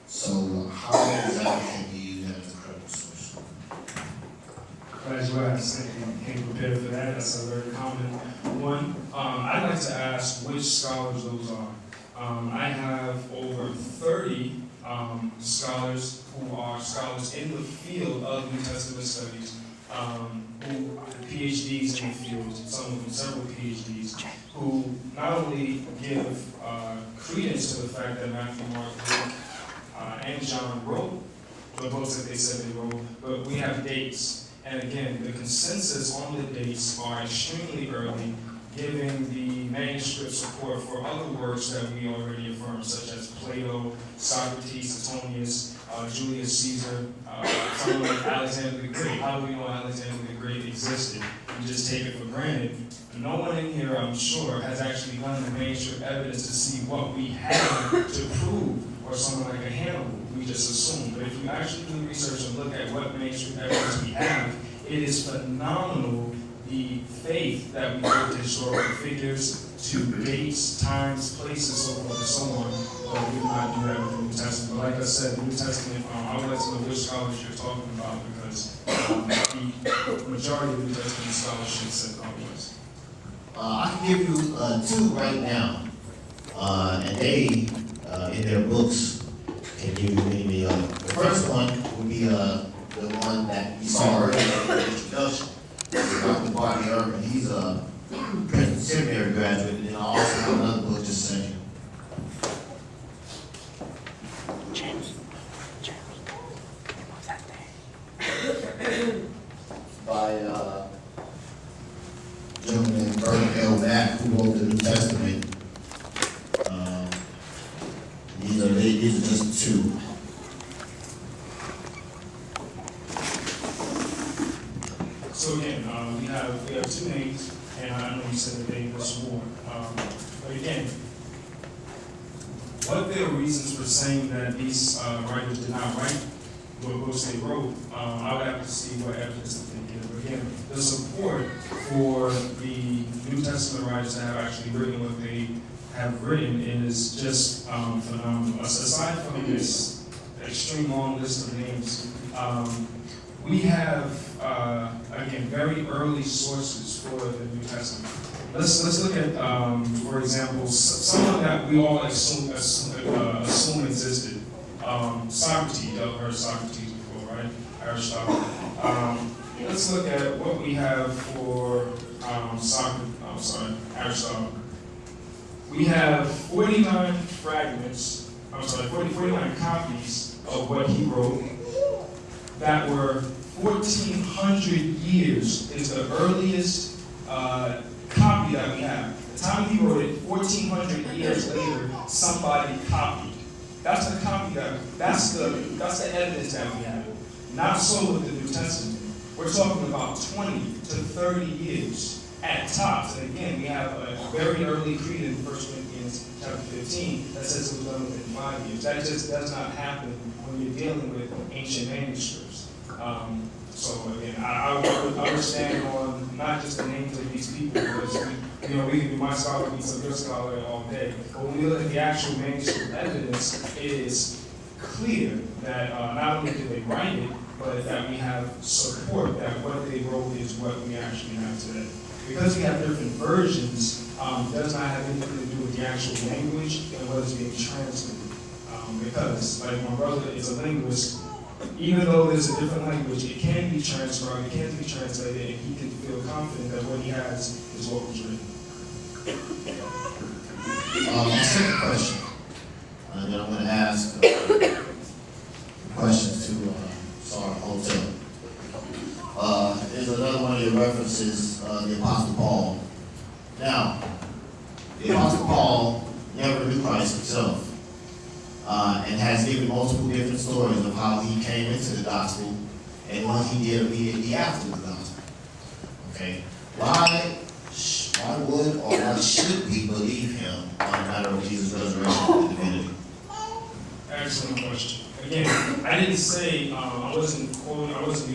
So how exactly can you use that as a credible source? Glad you asked and came prepared for that. That's a very common one. I'd like to ask which scholars those are. I have over 30 scholars who are scholars in the field of New Testament studies, who are PhDs in the field, some of them several PhDs, who not only give credence to the fact that Matthew, Mark, Luke, and John wrote the books that they said they wrote, but we have dates. And again, the consensus on the dates are extremely early, giving the manuscript support for other works that we already affirmed, such as Plato, Socrates, Suetonius, Julius Caesar, someone like Alexander the Great. How do we know Alexander the Great existed? We just take it for granted. No one in here, I'm sure, has actually done the manuscript evidence to see what we have to prove, or someone like a Hannibal. We just assume. But if you actually do the research and look at what manuscript evidence we have, it is phenomenal, the faith that we give to historical figures, to dates, times, places, so forth and so on. But we do not do that with the New Testament. But like I said, the New Testament, I would like to know which scholars you're talking about, because the majority of the New Testament scholarship said otherwise. I can give you two right now, and they, in their books, can give you many of them. The first one would be the one that you saw earlier in the introduction. Dr. Barney Urban. He's a Princeton Seminary graduate, and I also have another book just a second. By gentleman Cotman-El, who wrote the New Testament. These are just two. So again, we have two names, and I know you said that they were sworn. But again, what their reasons for saying that these writers did not write what books they wrote, I would have to see what evidence that they give. But again, the support for the New Testament writers that have actually written what they have written is just phenomenal. Aside from this extreme long list of names, we have, again, very early sources for the New Testament. Let's look at, for example, someone that we all assume existed. Socrates. You've heard Socrates before, right? right? Aristotle. Let's look at what we have for Aristotle. We have 49 copies of what he wrote that were 1,400 years is the earliest copy that we have. The time he wrote it, 1,400 years later, somebody copied. That's the copy that's the evidence that we have. Not so with the New Testament. We're talking about 20 to 30 years at tops. And again, we have a very early creed in 1 Corinthians chapter 15 that says it was done within 5 years. That just does not happen when you're dealing with ancient manuscripts. So again, I would stand on not just the names of these people, because we can be my scholar, be some your scholar all day. But when we look at the actual manuscript evidence, it is clear that not only did they write it, but that we have support that what they wrote is what we actually have today. Because we have different versions, does not have anything to do with the actual language and what is being translated. Because, like my brother is a linguist, even though there's a different language, it can be transcribed, it can be translated, and he can feel confident that what he has is what was written. My second question, and then I'm going to ask questions to Sarah Hotel. Is another one of your references, the Apostle Paul. Now, the Apostle Paul never knew Christ himself, and has given multiple different stories of how he came into the gospel and what he did immediately after the gospel. Okay, why would or why should we believe him on the matter of Jesus' resurrection and divinity? Excellent question. Again, I didn't say, I wasn't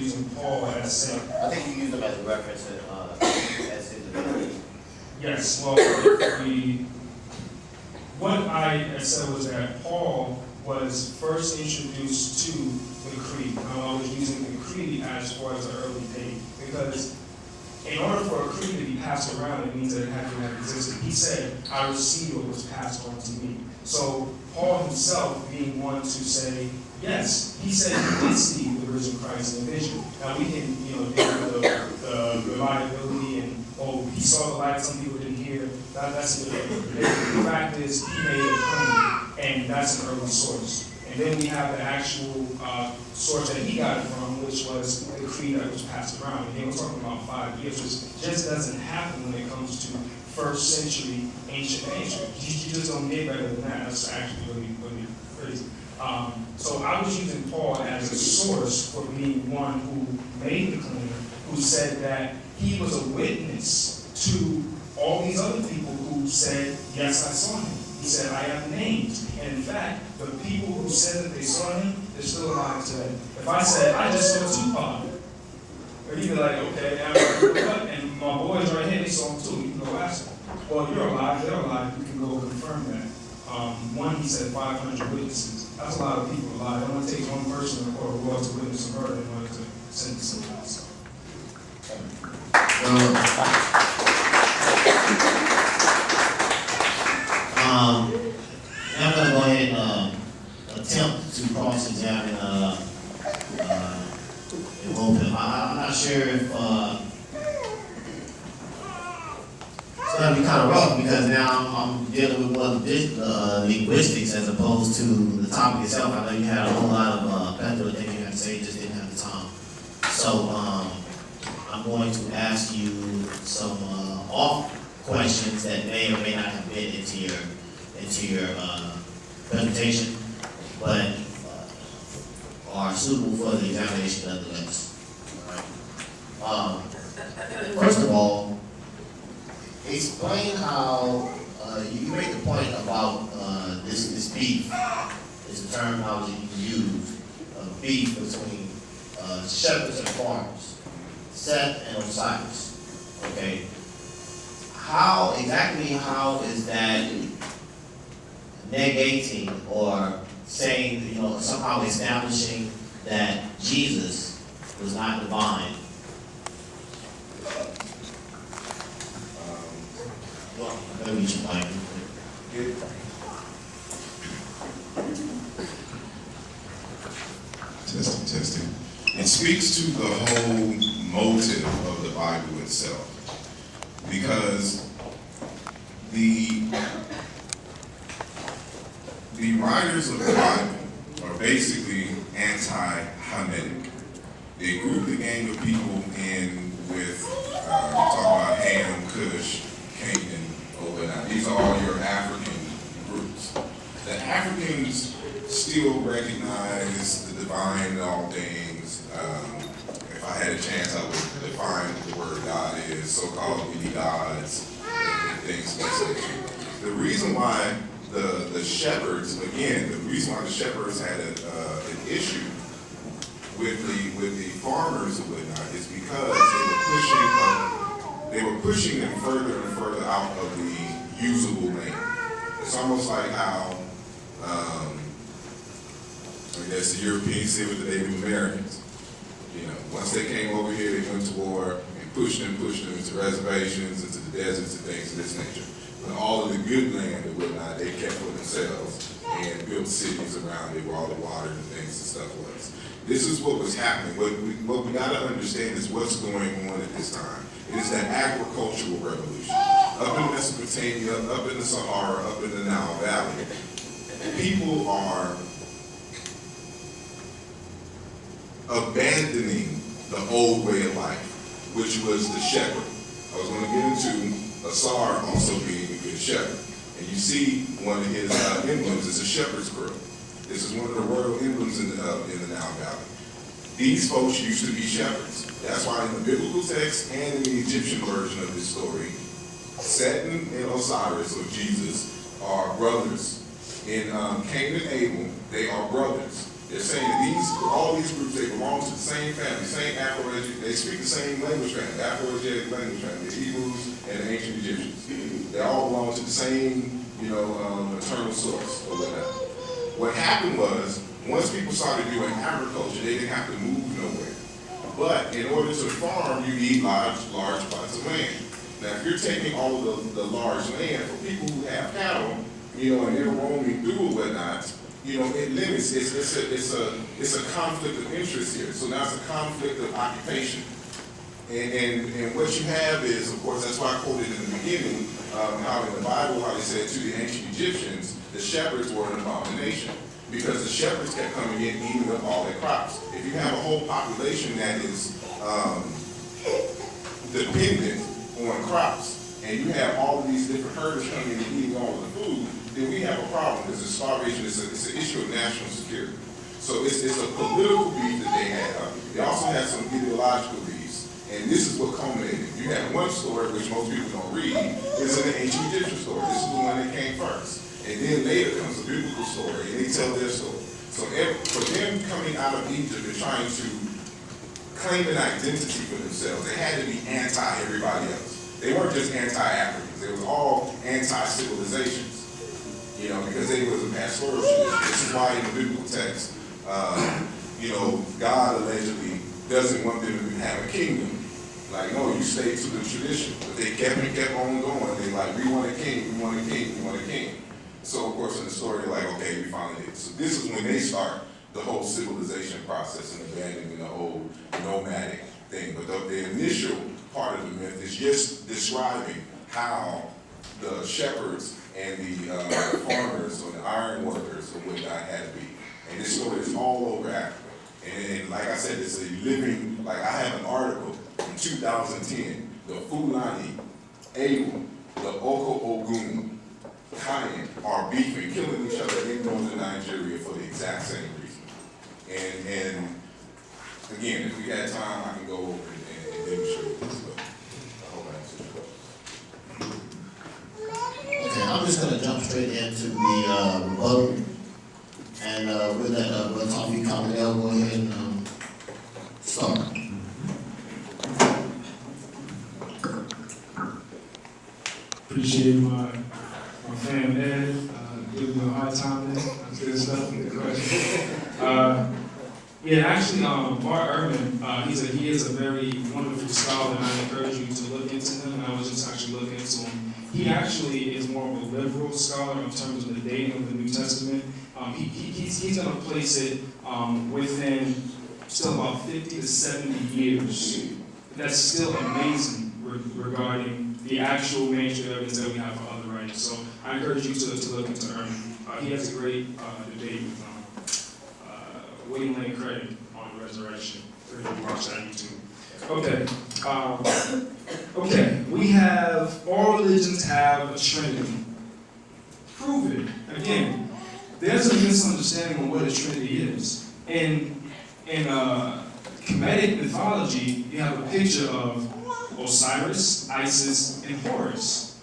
using Paul as saying. I think you used him as a reference as his divinity. Yes, well, what I said was that Paul was first introduced to the creed. I was using the creed as far as the early date, because in order for a creed to be passed around, it means that it had to have existed. He said, I received what was passed on to me. So Paul himself being one to say, yes, he said he did see the risen Christ in a vision. Now we can, deal with the reliability and, he saw the light, some people didn't hear. That's the fact is, he made a claim, and that's an early source. And then we have the actual source that he got it from, which was the creed that was passed around. And we're talking about 5 years, which just doesn't happen when it comes to first century ancient manuscripts. You just don't get better than that. That's actually really, really crazy. So I was using Paul as a source for being one who made the claim, who said that he was a witness to all these other people who said, yes, I saw him. He said, I have names. And in fact, the people who said that they saw him, they're still alive today. If I said, I just saw Tupac, or he'd be like, okay, and my boys right here, they saw him too. You can go ask them. Well, you're alive, they're alive, you can go confirm that. One, he said 500 witnesses. That's a lot of people alive. It only takes one person in the court of law to witness a murder in order to sentence somebody. So. I'm going to go ahead and attempt to cross-examine him. I'm not sure if it's going to be kind of rough, because now I'm dealing with more linguistics as opposed to the topic itself. I know you had a whole lot of plethora of things you had to say, you just didn't have the time. So I'm going to ask you some off questions that may or may not have been into your presentation, but are suitable for the examination nonetheless. All right. First of all, explain how you made the point about this beef. Is a terminology you use, beef between shepherds and farmers, Seth and Osiris. Okay. How is that negating or saying, somehow establishing that Jesus was not divine? Let me use your mic. Testing. It speaks to the whole motive of the Bible itself. Because the writers of the Bible are basically anti-Hamitic. They group the gang of people in with, talk about Ham, Cush, Canaan, or whatnot. These are all your African groups. The Africans still recognize the divine in all things. If I had a chance, I would define what the word God is, so-called many gods, and things of that nature. The reason why the shepherds, again, the reason why the shepherds had an issue with the farmers and whatnot is because they were pushing them further and further out of the usable land. It's almost like how I guess the Europeans did with the Native Americans. You know, once they came over here, they went to war and pushed them into reservations, into the deserts and things of this nature. But all of the good land and whatnot, they kept for themselves and built cities around it where all the water and things and stuff was. This is what was happening. What we got to understand is what's going on at this time. It is that agricultural revolution. Up in Mesopotamia, up in the Sahara, up in the Nile Valley, people are abandoning the old way of life, which was the shepherd. I was going to get into Osiris also being a good shepherd. And you see one of his emblems is a shepherd's crook. This is one of the royal emblems in the Nile Valley. These folks used to be shepherds. That's why in the biblical text and in the Egyptian version of this story, Satan and Osiris, or Jesus, are brothers. In Cain and Abel, they are brothers. They're saying that all these groups, they belong to the same family, same Afro-Asiatic, they speak the same language family, Afro-Asiatic language family, the Hebrews and the ancient Egyptians. They all belong to the same, eternal source or whatever. What happened was, once people started doing agriculture, they didn't have to move nowhere. But in order to farm, you need large plots of land. Now, if you're taking all of the large land for people who have cattle, and they're roaming through or whatnot, it limits. It's a conflict of interest here. So now it's a conflict of occupation. And what you have is, of course, that's why I quoted in the beginning, how in the Bible, how they said to the ancient Egyptians, the shepherds were an abomination. Because the shepherds kept coming in eating up all their crops. If you have a whole population that is dependent on crops, and you have all of these different herders coming in and eating all of the food, then we have a problem, because the starvation is an issue of national security. So it's a political beef that they have. They also have some ideological beefs, and this is what culminated. You have one story, which most people don't read, is in the ancient Egyptian story. This is the one that came first. And then later comes the biblical story, and they tell their story. So for them coming out of Egypt and trying to claim an identity for themselves, they had to be anti-everybody else. They weren't just anti-Africans. They was all anti-civilizations, because they was a pastoral tradition. This is why in the biblical text, God allegedly doesn't want them to have a kingdom. Like, no, you stay to the tradition. But they kept on going. They like, we want a king, we want a king, we want a king. So, of course, in the story, they're like, okay, we finally did. So this is when they start the whole civilization process and abandoning the whole nomadic thing. But the initial part of the myth is just describing how the shepherds and the farmers or the iron workers or whatnot had to be. And this story is all over Africa. And like I said, it's a living, like I have an article in 2010, the Fulani, Able, the Oko Ogun, Kayan are beefing, killing each other in northern Nigeria for the exact same reason. And again, if we had time, I can go over and demonstrate this, but I hope I answered your question. Okay, I'm just going to jump straight into the rebuttal. And with that, we'll talk to you, Cotman-El. Go ahead and start. Appreciate my fam Ed, giving me a hard time there. That's good stuff. Good question. Actually, Bart Ehrman, he is a very wonderful scholar, and I encourage you to look into him. I was just actually looking into him. He actually is more of a liberal scholar in terms of the dating of the New Testament. He's going to place it within still about 50 to 70 years. That's still amazing regarding the actual mainstream evidence that we have for other writers. So I encourage you to look into Erwin. He has a great debate with William Lane Craig on resurrection. You can watch that on YouTube. Okay, we have, all religions have a trinity. Prove it. Again, there's a misunderstanding on what a trinity is. In Kemetic mythology, you have a picture of Osiris, Isis, and Horus,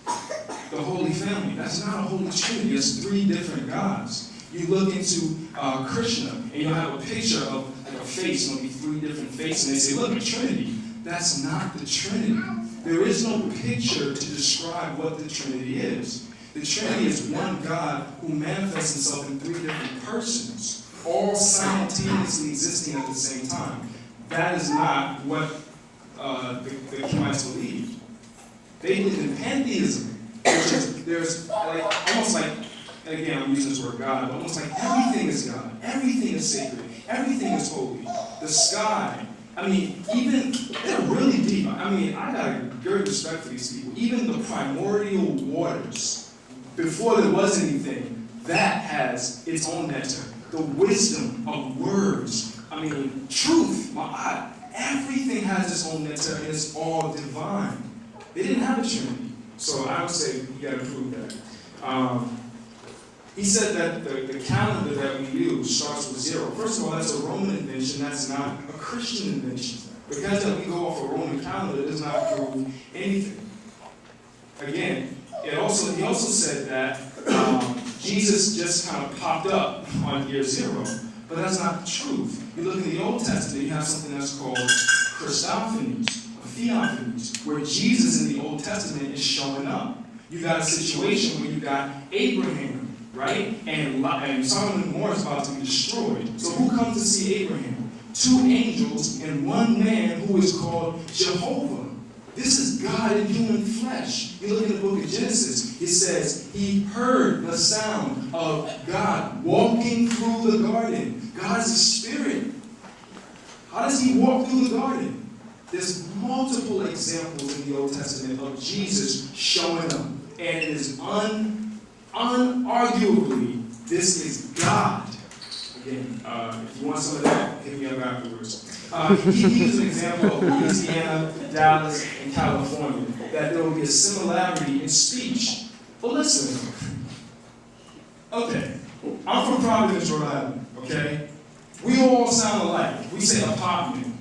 the Holy Family. That's not a holy trinity. It's 3 different gods. You look into Krishna, and you'll have a picture of like a face, and it'll be 3 different faces, and they say, look, a trinity. That's not the Trinity. There is no picture to describe what the Trinity is. The Trinity is one God who manifests himself in 3 different persons, all simultaneously existing at the same time. That is not what the Kemites believed. They believed in pantheism, which is, there's like, almost like, and again, I'm using this word God, but almost like everything is God, everything is sacred, everything is holy. The sky, I mean, even, they're really deep. I mean, I got a great respect for these people. Even the primordial waters, before there was anything, that has its own nectar. The wisdom of words, I mean, truth, my God, everything has its own nectar and it's all divine. They didn't have a Trinity. So I would say you gotta prove that. He said that the calendar that we use starts with 0. First of all, that's a Roman invention, that's not a Christian invention. Because that we go off a Roman calendar does not prove anything. Again, he also said that Jesus just kind of popped up on year 0, but that's not the truth. You look in the Old Testament, you have something that's called Christophanies, or theophanies, where Jesus in the Old Testament is showing up. You got a situation where you got Abraham, right? And Sodom and Gomorrah is about to be destroyed. So who comes to see Abraham? 2 angels and 1 man who is called Jehovah. This is God in human flesh. You look in the book of Genesis, it says he heard the sound of God walking through the garden. God is a spirit. How does he walk through the garden? There's multiple examples in the Old Testament of Jesus showing up. And it is unarguably, this is God. Again, if you want some of that, hit me up afterwards. He is an example of Louisiana, Dallas, and California, that there will be a similarity in speech. But listen, okay, I'm from Providence, Rhode Island, okay? We all sound alike. We say apartment.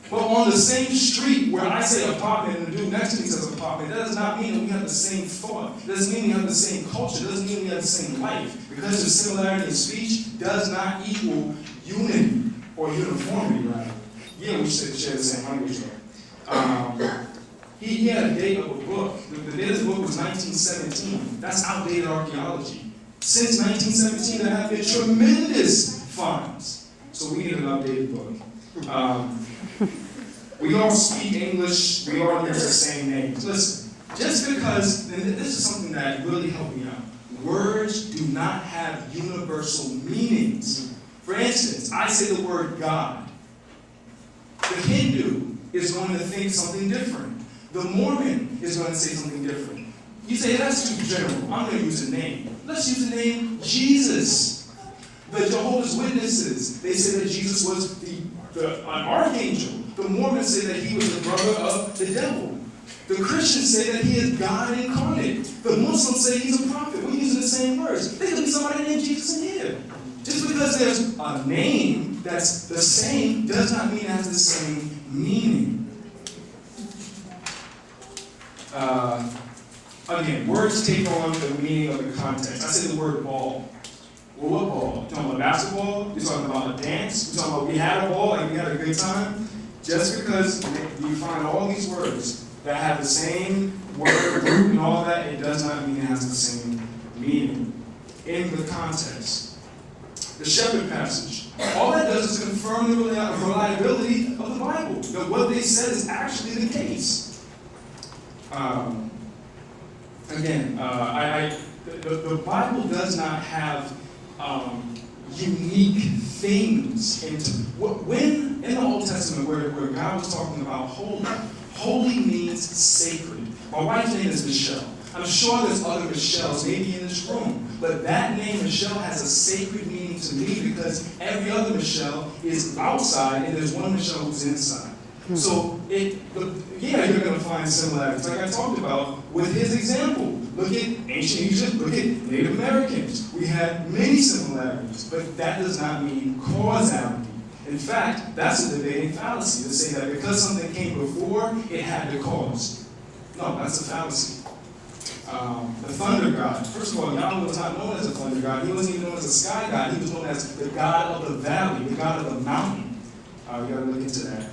But on the same street where I say apartment and the dude next to me says apartment, that does not mean that we have the same thought. It doesn't mean we have the same culture. It doesn't mean we have the same life. Because there's similarity in speech does not equal unity or uniformity, rather. Yeah, we should share the same language though. He had a date of a book. The date of the book was 1917. That's outdated archaeology. Since 1917, there have been tremendous finds. So we need an updated book. We all speak English, we all use the same names. Listen, just because, and this is something that really helped me out, words do not have universal meanings. For instance, I say the word God. The Hindu is going to think something different. The Mormon is going to say something different. You say, that's too general. I'm going to use a name. Let's use the name Jesus. The Jehovah's Witnesses, they say that Jesus was an archangel. The Mormons say that he was the brother of the devil. The Christians say that he is God incarnate. The Muslims say he's a prophet. We're using the same words. There could be somebody named Jesus in here. Just because there's a name that's the same does not mean it has the same meaning. Again, words take on the meaning of the context. I say the word ball. Well, what ball? You're talking about basketball? You're talking about a dance? You're talking about we had a ball, like we had a good time? Just because you find all these words that have the same word root and all that, it does not mean it has the same meaning in the context. The shepherd passage. All that does is confirm the reliability of the Bible. That what they said is actually the case. The Bible does not have unique things. When in the Testament where God was talking about holy. Holy means sacred. My wife's name is Michelle. I'm sure there's other Michelles maybe in this room, but that name Michelle has a sacred meaning to me because every other Michelle is outside and there's one Michelle who's inside. So, you're going to find similarities, like I talked about with his example. Look at ancient Egypt, look at Native Americans. We have many similarities, but that does not mean causality. In fact, that's a debating fallacy to say that because something came before, it had to cause. No, that's a fallacy. The thunder god. First of all, Yahweh was not known as a thunder god. He wasn't even known as a sky god. He was known as the god of the valley, the god of the mountain. We got to look into that.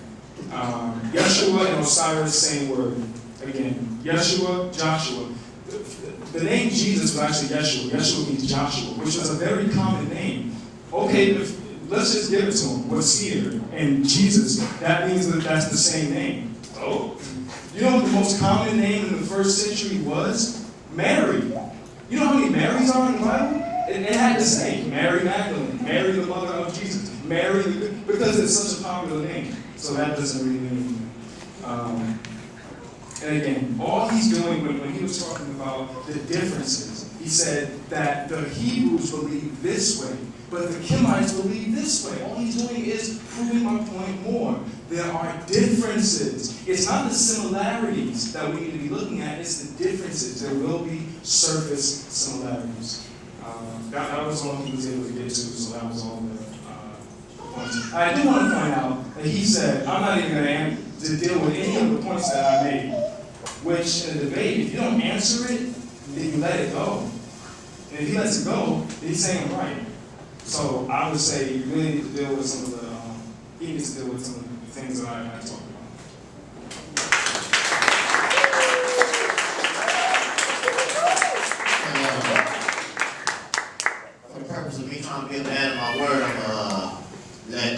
Yeshua and Osiris, same word. Again, Yeshua, Joshua. The name Jesus was actually Yeshua. Yeshua means Joshua, which was a very common name. Okay, let's just give it to him. What's here? And Jesus, that means that that's the same name. Oh. You know what the most common name in the first century was? Mary. You know how many Marys are in the Bible? It had to say Mary Magdalene, Mary the mother of Jesus, Mary, because it's such a popular name. So that doesn't really mean anything. And again, all he's doing when he was talking about the differences, he said that the Hebrews believe this way, but the Kemites believe this way. All he's doing is proving my point more. There are differences. It's not the similarities that we need to be looking at, it's the differences. There will be surface similarities. That was all he was able to get to, so that was all the points. I do want to point out that he said, I'm not even going to deal with any of the points that I made, which in a debate, if you don't answer it, then you let it go. And if he lets it go, then he's saying right. So I would say you really need to deal with some of the, he needs to deal with some of the things that I talked about. For the purpose of me trying to be a man of my word, I'm let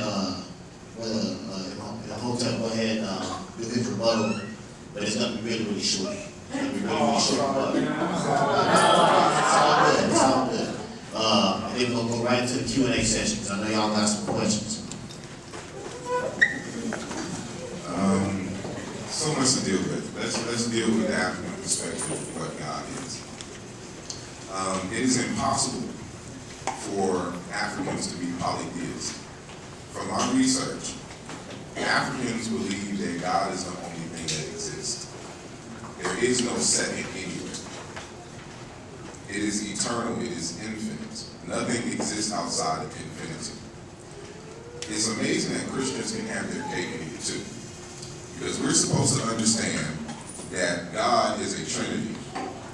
Hotep go ahead and do his rebuttal, but it's going to be really, really short. It's going to be really, really short. It's all good. And then we're going to go right into the Q&A session, because I know y'all got some questions. So much to deal with. Let's deal with the African perspective of what God is. It is impossible for Africans to be polytheists. From my research, Africans believe that God is the only thing that exists. There is no second anywhere. It is eternal, it is infinite. Nothing exists outside of infinity. It's amazing that Christians can have their cake and eat it too. Because we're supposed to understand that God is a trinity,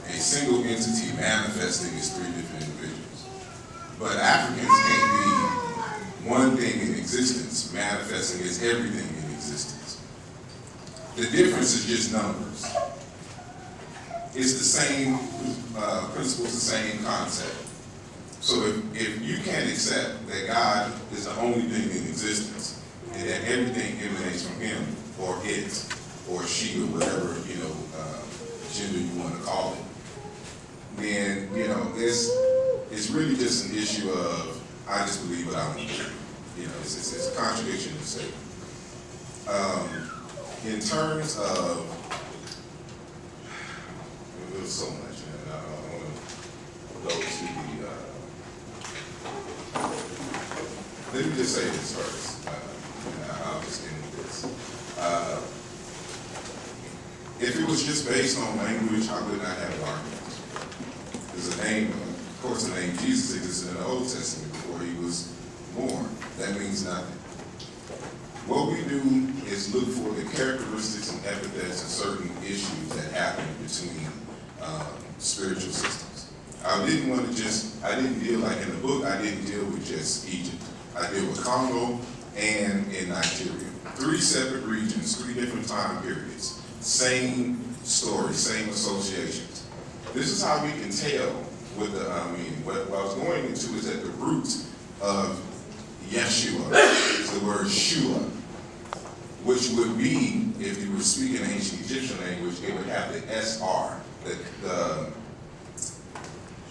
a single entity manifesting as three different individuals. But Africans can't be one thing in existence manifesting as everything in existence. The difference is just numbers. It's the same principles, the same concept. So if you can't accept that God is the only thing in existence and that everything emanates from him or it or she or whatever, gender you want to call it, then, it's really just an issue of, I just believe what I want to believe. It's a contradiction to say. In terms of, there's so much, and I don't want to go to the, let me just say this first, and I'll just end with this. If it was just based on language, I would not have an argument. There's a name, of course, the name Jesus existed in the Old Testament before he was born. That means nothing. What we do is look for the characteristics and epithets of certain issues that happen between spiritual systems. I didn't deal, like in the book, I didn't deal with just Egypt. I deal with Congo and in Nigeria. 3 separate regions, 3 different time periods. Same story, same associations. This is how we can tell what the meaning. What I was going into is that the root of Yeshua is the word Shua, which would be, if you were speaking ancient Egyptian language, it would have the SR.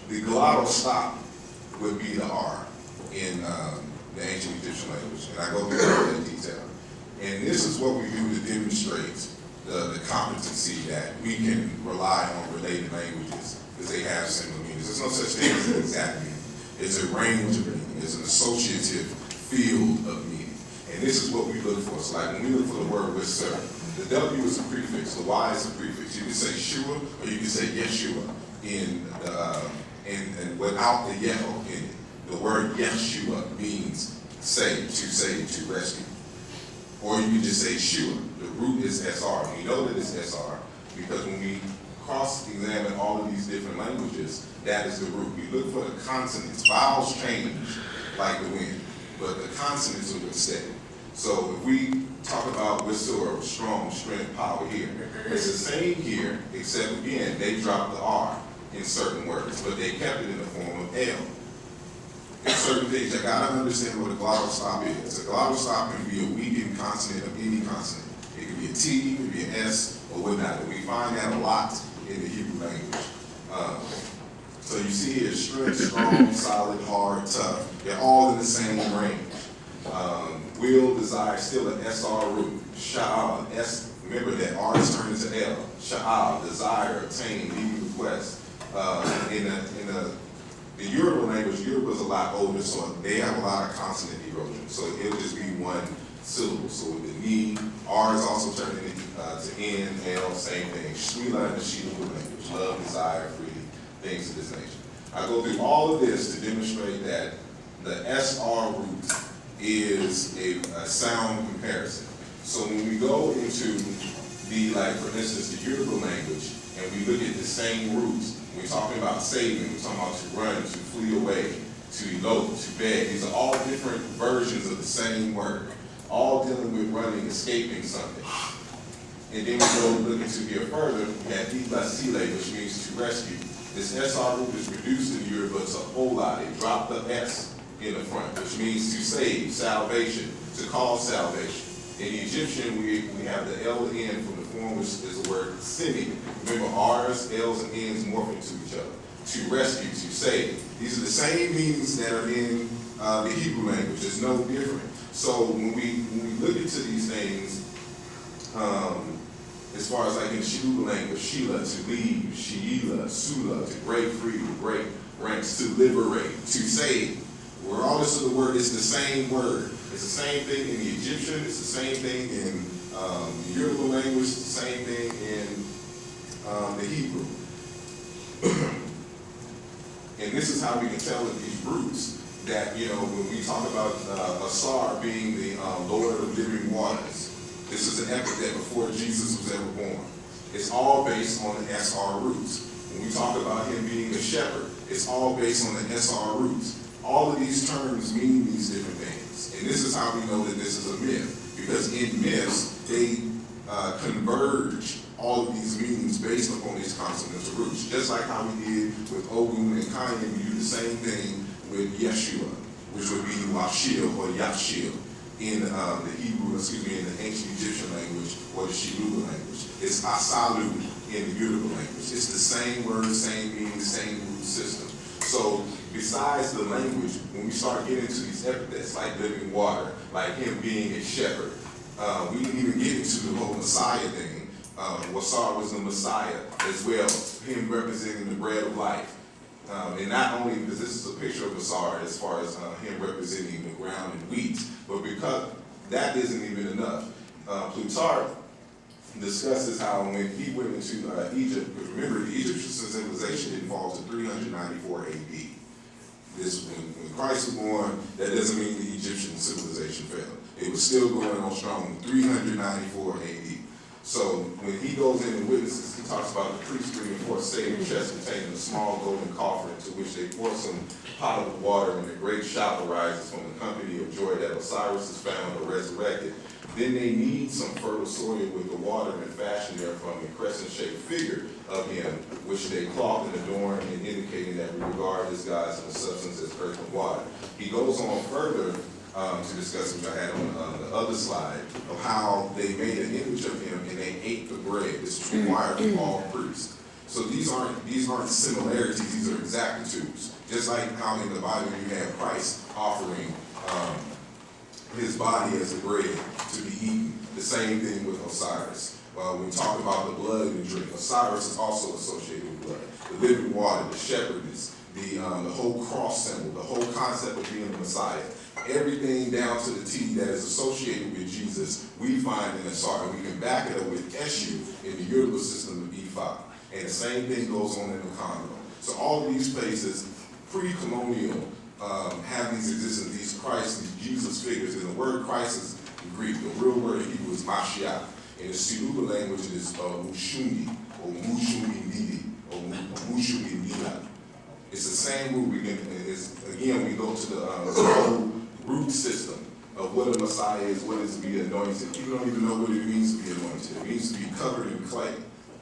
The glottal stop would be the R in the ancient Egyptian language. And I go through all that detail. And this is what we do to demonstrate the competency that we can rely on related languages because they have similar meanings. There's no such thing as an exact meaning. It's a range of meaning. It's an associative field of meaning. And this is what we look for. So like when we look for the word with sir, the W is a prefix, the Y is a prefix. You can say Shua or you can say Yeshua and without the Yeho in it. The word Yeshua means save, to rescue. Or you can just say Shua. The root is SR. We know that it's SR because when we cross-examine all of these different languages, that is the root. We look for the consonants. Vowels change like the wind, but the consonants are what's steady. So if we talk about whistle, strong, strength, power here, it's the same here, except again, they dropped the R in certain words, but they kept it in the form of L. In certain things, you gotta understand what a glottal stop is. A glottal stop can be a weakened consonant of any consonant. It could be a T, it could be an S, or whatnot. And we find that a lot in the Hebrew language. So you see here, strength, strong, solid, hard, tough. They're all in the same range. Will, desire, still an SR root. Sha'al, S, remember that R is turned into L. Sha'al, desire, obtain, need, request. In the Yoruba language, Yoruba is a lot older, so they have a lot of consonant erosion. So it'll just be one syllable. So with the need, R is also turned into to N, L, same thing. Shwila in the Shiluba language, love, desire, freedom, things of this nature. I go through all of this to demonstrate that the SR root is a sound comparison. So when we go into the, like for instance, the Yoruba language, and we look at the same roots, we're talking about saving, we're talking about to run, to flee away, to elope, to beg. These are all different versions of the same word, all dealing with running, escaping something. And then we go look into here further, we have Itlasile, which means to rescue. This SR root is reduced in Yoruba to a whole lot. It dropped the S in the front, which means to save, salvation, to cause salvation. In the Egyptian, we have the L and N from the form, which is the word semi. Remember, R's, L's, and N's morph into each other. To rescue, to save. These are the same meanings that are in the Hebrew language. It's no different. So when we look into these things, as far as like in the Shiluba language, Sheila, to leave, Sheila, Sula, to break free, to break ranks, to liberate, to save. Regardless of the word, it's the same word. It's the same thing in the Egyptian, it's the same thing in the Yoruba language, it's the same thing in the Hebrew. And this is how we can tell in these roots that, you know, when we talk about Asar being the Lord of living waters, this is an epithet before Jesus was ever born. It's all based on the SR roots. When we talk about him being a shepherd, it's all based on the SR roots. All of these terms mean these different things. And this is how we know that this is a myth. Because in myths, they converge all of these meanings based upon these consonants or roots. Just like how we did with Ogun and Kayin, we do the same thing with Yeshua, which would be Washil or Yashil in the Hebrew, in the ancient Egyptian language or the Shiluba language. It's Asalu in the Yoruba language. It's the same word, same meaning, same root system. So besides the language, when we start getting into these epithets like living water, like him being a shepherd, we didn't even get into the whole Messiah thing. Wasar was the Messiah as well, him representing the bread of life. And not only because this is a picture of Wasar as far as him representing the ground and wheat, but because that isn't even enough. Plutarch discusses how when he went into Egypt, because remember the Egyptian civilization didn't fall to 394 AD. When Christ was born, that doesn't mean the Egyptian civilization failed. It was still going on strong in 394 AD. So when he goes in and witnesses, he talks about the priest bringing forth sacred chest containing a small golden coffer into which they pour some potable water, and a great shout arises from the company of joy that Osiris is found or resurrected. Then they knead some fertile soil with the water and fashion therefrom a crescent-shaped figure of him, which they cloth and adorn, and indicating that we regard this gods and the substance as earth and water. He goes on further to discuss, which I had on the other slide, of how they made an image of him and they ate the bread. This is required of all priests. So these aren't similarities, these are exactitudes. Just like how in the Bible you have Christ offering his body as a bread to be eaten. The same thing with Osiris. When we talk about the blood and the drink, Osiris is also associated with blood. The living water, the shepherdess, the whole cross symbol, the whole concept of being the Messiah, everything down to the T that is associated with Jesus, we find in Osiris. We can back it up with Eshu in the Yoruba system of E5. And the same thing goes on in the Congo. So all of these places, pre-colonial, have these existence, these Christ, these Jesus figures. And the word Christ is in Greek. The real word in Hebrew is Mashiach. In the Siluba language, it is Mushumi, or Mushumi-Nidi, or Mushumi-Nida. It's the same root. Again, we go to the whole root system of what a Messiah is, what is to be anointed. People don't even know what it means to be anointed. It means to be covered in clay.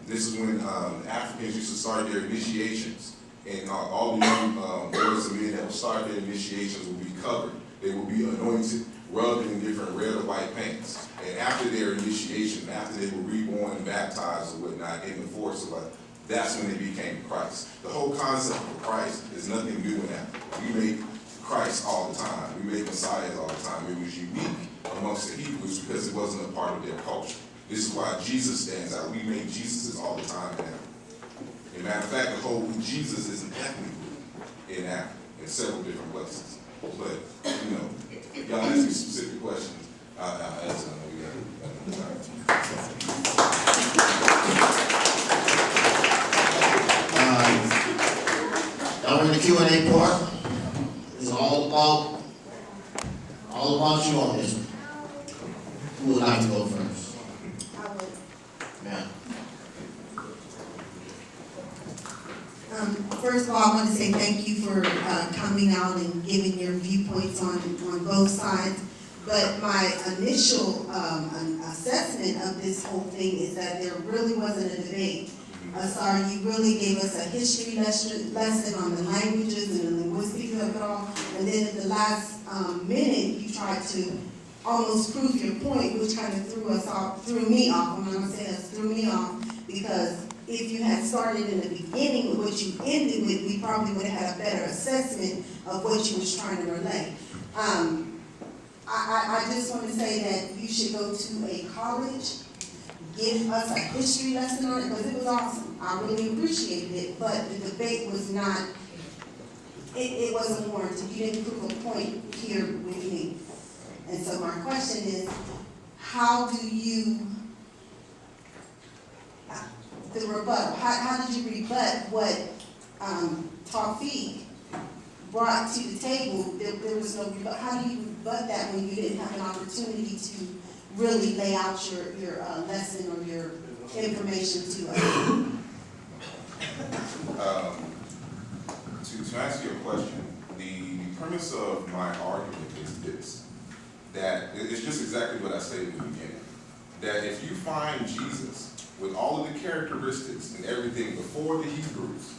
This is when Africans used to start their initiations. And all the young boys and men that would start their initiations would be covered. They would be anointed, rubbed in different red or white paints. And after their initiation, after they were reborn and baptized or whatnot in the forest or what, that's when they became Christ. The whole concept of Christ is nothing new in that. We make Christ all the time. We make Messiahs all the time. It was unique amongst the Hebrews because it wasn't a part of their culture. This is why Jesus stands out. We make Jesuses all the time now. As a matter of fact, the whole Jesus is an ethnic group in Africa, in several different places. But, y'all ask me specific questions. I'll answer them. We got Now we're in the Q&A part. It's all about you on this one. Who would like to go first? I would. Ma'am. First of all, I want to say thank you for coming out and giving your viewpoints on both sides. But my initial assessment of this whole thing is that there really wasn't a debate. Sorry, you really gave us a history lesson on the languages and the linguistics of it all. And then at the last minute, you tried to almost prove your point, which kind of threw me off. I'm not going to say that threw me off, because if you had started in the beginning with what you ended with, we probably would have had a better assessment of what you was trying to relay. I just want to say that you should go to a college, give us a history lesson on it, because it was awesome. I really appreciated it, but the debate was not, it wasn't warranted. You didn't prove a point here with me. And so my question is, how do you, the rebuttal, how did you rebut what Tawfiq brought to the table? There was no rebuttal. How do you rebut that when you didn't have an opportunity to really lay out your lesson or your information to us? To answer your question, the premise of my argument is this, that it's just exactly what I stated in the beginning, that if you find Jesus with all of the characteristics and everything before the Hebrews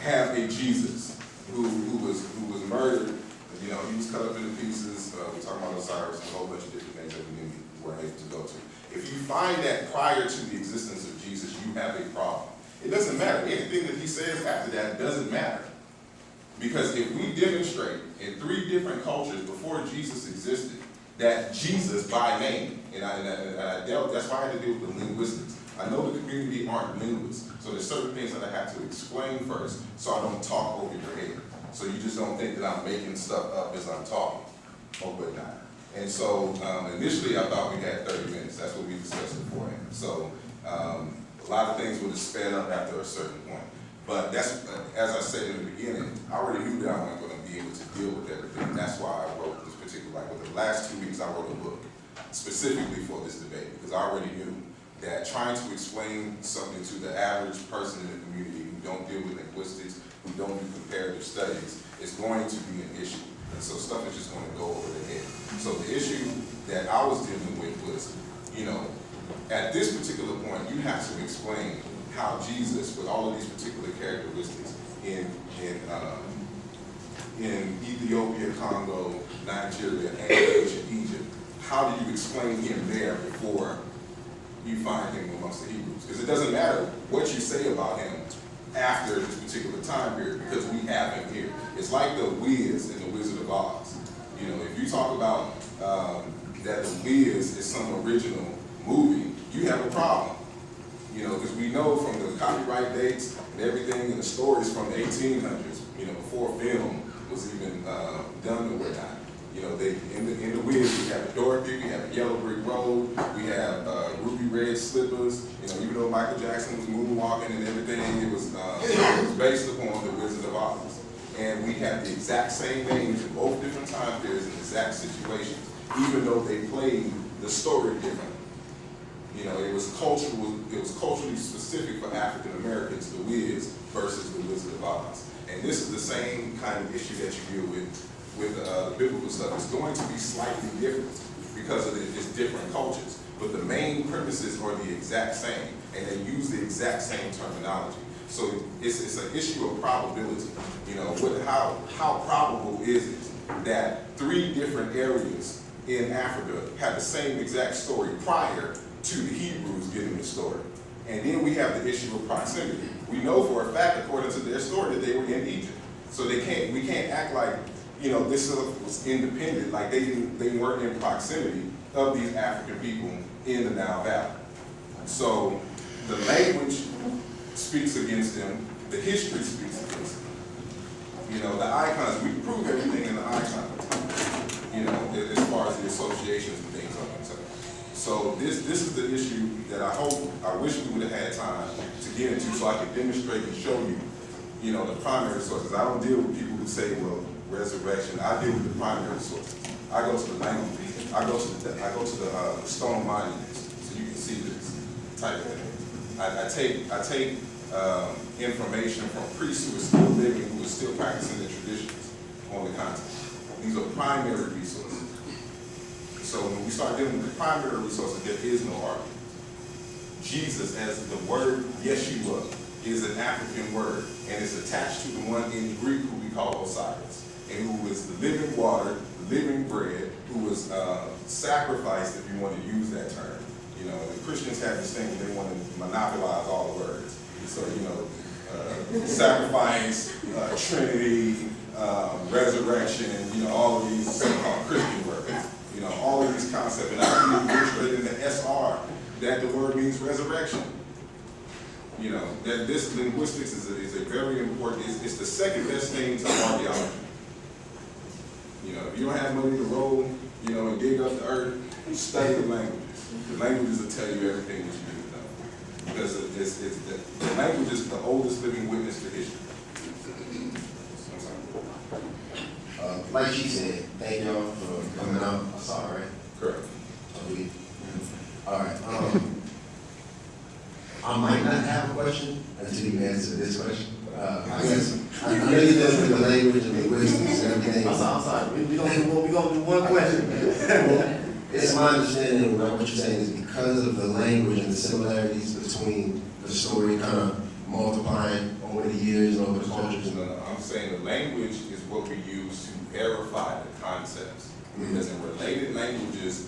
have a Jesus who was murdered, he was cut up into pieces, we're talking about Osiris and a whole bunch of different things that we weren't able to go to. If you find that prior to the existence of Jesus, you have a problem. It doesn't matter. Anything that he says after that doesn't matter. Because if we demonstrate in 3 different cultures before Jesus existed, that Jesus by name, and I dealt, that's why I had to deal with the linguistics. I know the community aren't linguists, so there's certain things that I have to explain first so I don't talk over your head. So you just don't think that I'm making stuff up as I'm talking, or whatnot. And so initially I thought we had 30 minutes. That's what we discussed beforehand. So a lot of things would have sped up after a certain point. But that's, as I said in the beginning, I already knew that I wasn't going to be able to deal with everything. That's why I wrote this particular, like within the last 2 weeks, I wrote a book specifically for this debate, because I already knew that trying to explain something to the average person in the community who don't deal with linguistics, who don't do comparative studies, is going to be an issue. And so stuff is just going to go over their head. So the issue that I was dealing with was, at this particular point, you have to explain how Jesus, with all of these particular characteristics in Ethiopia, Congo, Nigeria, and ancient Egypt, how do you explain him there before you find him amongst the Hebrews? Because it doesn't matter what you say about him after this particular time period, because we have him here. It's like the Wiz in the Wizard of Oz. You know, if you talk about that The Wiz is some original movie, you have a problem. You know, because we know from the copyright dates and everything and the stories from the 1800s, you know, before film was even done and whatnot. You know, in the Wiz, we have Dorothy, we have Yellow Brick Road, we have Ruby Red Slippers. You know, even though Michael Jackson was moonwalking and everything, it was based upon the Wizard of Oz. And we have the exact same names in both different time periods and exact situations, even though they played the story differently. You know, it was culturally specific for African Americans, the Wiz versus the Wizard of Oz. And this is the same kind of issue that you deal with the biblical stuff. It's going to be slightly different because of it's different cultures. But the main premises are the exact same, and they use the exact same terminology. So it's an issue of probability. You know, how probable is it that 3 different areas in Africa have the same exact story prior to the Hebrews getting the story? And then we have the issue of proximity. We know for a fact, according to their story, that they were in Egypt. So we can't act like, you know, this was independent, like they weren't in proximity of these African people in the Nile Valley. So the language speaks against them, the history speaks against them. You know, the icons, we prove everything in the icons, you know, as far as the associations and things are concerned. So this is the issue that I wish we would have had time to get into so I could demonstrate and show you, you know, the primary sources. I don't deal with people who say, well, resurrection. I deal with the primary sources. I go to the language. I go to the stone monuments, so you can see this type of thing. I take information from priests who are still living, who are still practicing their traditions on the continent. These are primary resources. So when we start dealing with the primary resources, there is no argument. Jesus, as the word Yeshua, is an African word, and it's attached to the one in Greek who we call Osiris, and who is the living water, the living bread, who was sacrificed, if you want to use that term. You know, the Christians have this thing where they want to monopolize all the words. So, you know, sacrifice, Trinity, resurrection, you know, all of these so-called Christian words. You know, all of these concepts. And I can illustrate in the SR that the word means resurrection. You know, that this linguistics is a very important, it's the second best thing to archaeology. You know, if you don't have money to roll, you know, and dig up the earth, study the languages. The languages will tell you everything that you need to know. Because the language is the oldest living witness to history. Like she said, thank y'all for coming out. I saw it, right? Correct. All right. I might not have a question until you answer this question. I guess I know you deal with the language and the linguistics and everything. I'm sorry. We're gonna do one question. It's my understanding that what you're saying is because of the language and the similarities between the story kind of multiplying over the years and over the cultures. No, I'm saying the language is what we use to verify the concepts. Because in related languages,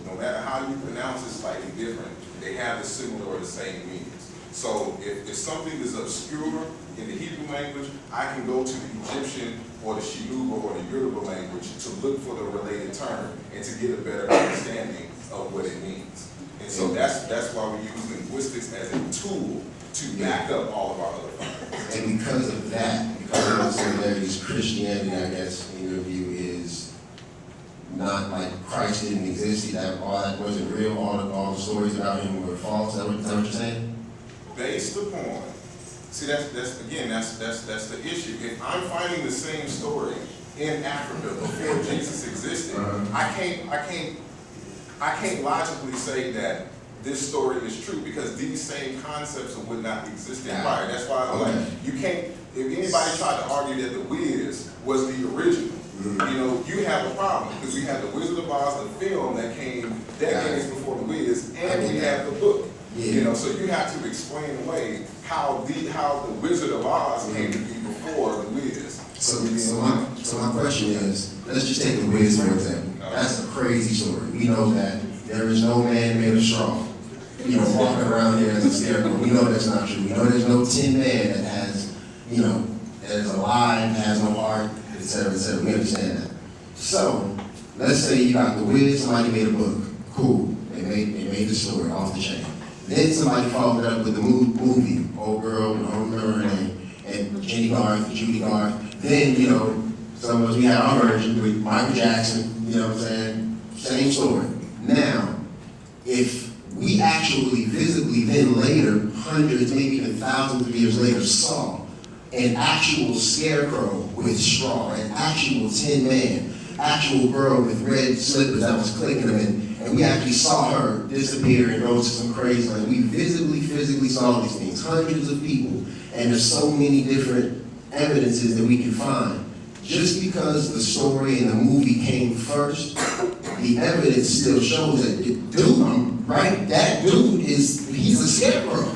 no matter how you pronounce it slightly different, they have the similar or the same meanings. So if something is obscure in the Hebrew language, I can go to the Egyptian or the Shiluba or the Yoruba language to look for the related term and to get a better understanding of what it means. And so that's why we use linguistics as a tool to back up all of our other findings. And because of that, because of those similarities, Christianity, I guess, in your view, is not like Christ didn't exist, that all that wasn't real, all the stories about him were false. Is that what you're saying? Based upon, see, that's the issue. If I'm finding the same story in Africa before Jesus existed, I can't logically say that this story is true because these same concepts would not exist in prior. That's why I'm like, you can't. If anybody tried to argue that the Wiz was the original, you know, you have a problem because we have the Wizard of Oz, the film that came decades before the Wiz, and we have the book. You know, so you have to explain away how the Wizard of Oz came to be before the Wiz. So my question is, let's just take the Wiz for example. That's a crazy story. We know that there is no man made of straw, you know, walking around here as a scarecrow. We know that's not true. We know there's no Tin Man that has, you know, that is alive, has no heart, etc., etc. We understand that. So let's say you got The Wiz, somebody made a book. Cool. They made the story off the chain. Then somebody followed it up with the movie, Old Girl, I don't remember her name, and Jenny Garth, Judy Garth. Then, you know, some of us, we had our version with Michael Jackson, you know what I'm saying? Same story. Now, if we actually visibly then later, hundreds, maybe even thousands of years later, saw an actual scarecrow with straw, an actual Tin Man, actual girl with red slippers that was clicking them, and we actually saw her disappear and go to some crazy land. We visibly, physically saw these things, hundreds of people, and there's so many different evidences that we can find. Just because the story and the movie came first, the evidence still shows that, dude, right? That dude he's a scarecrow.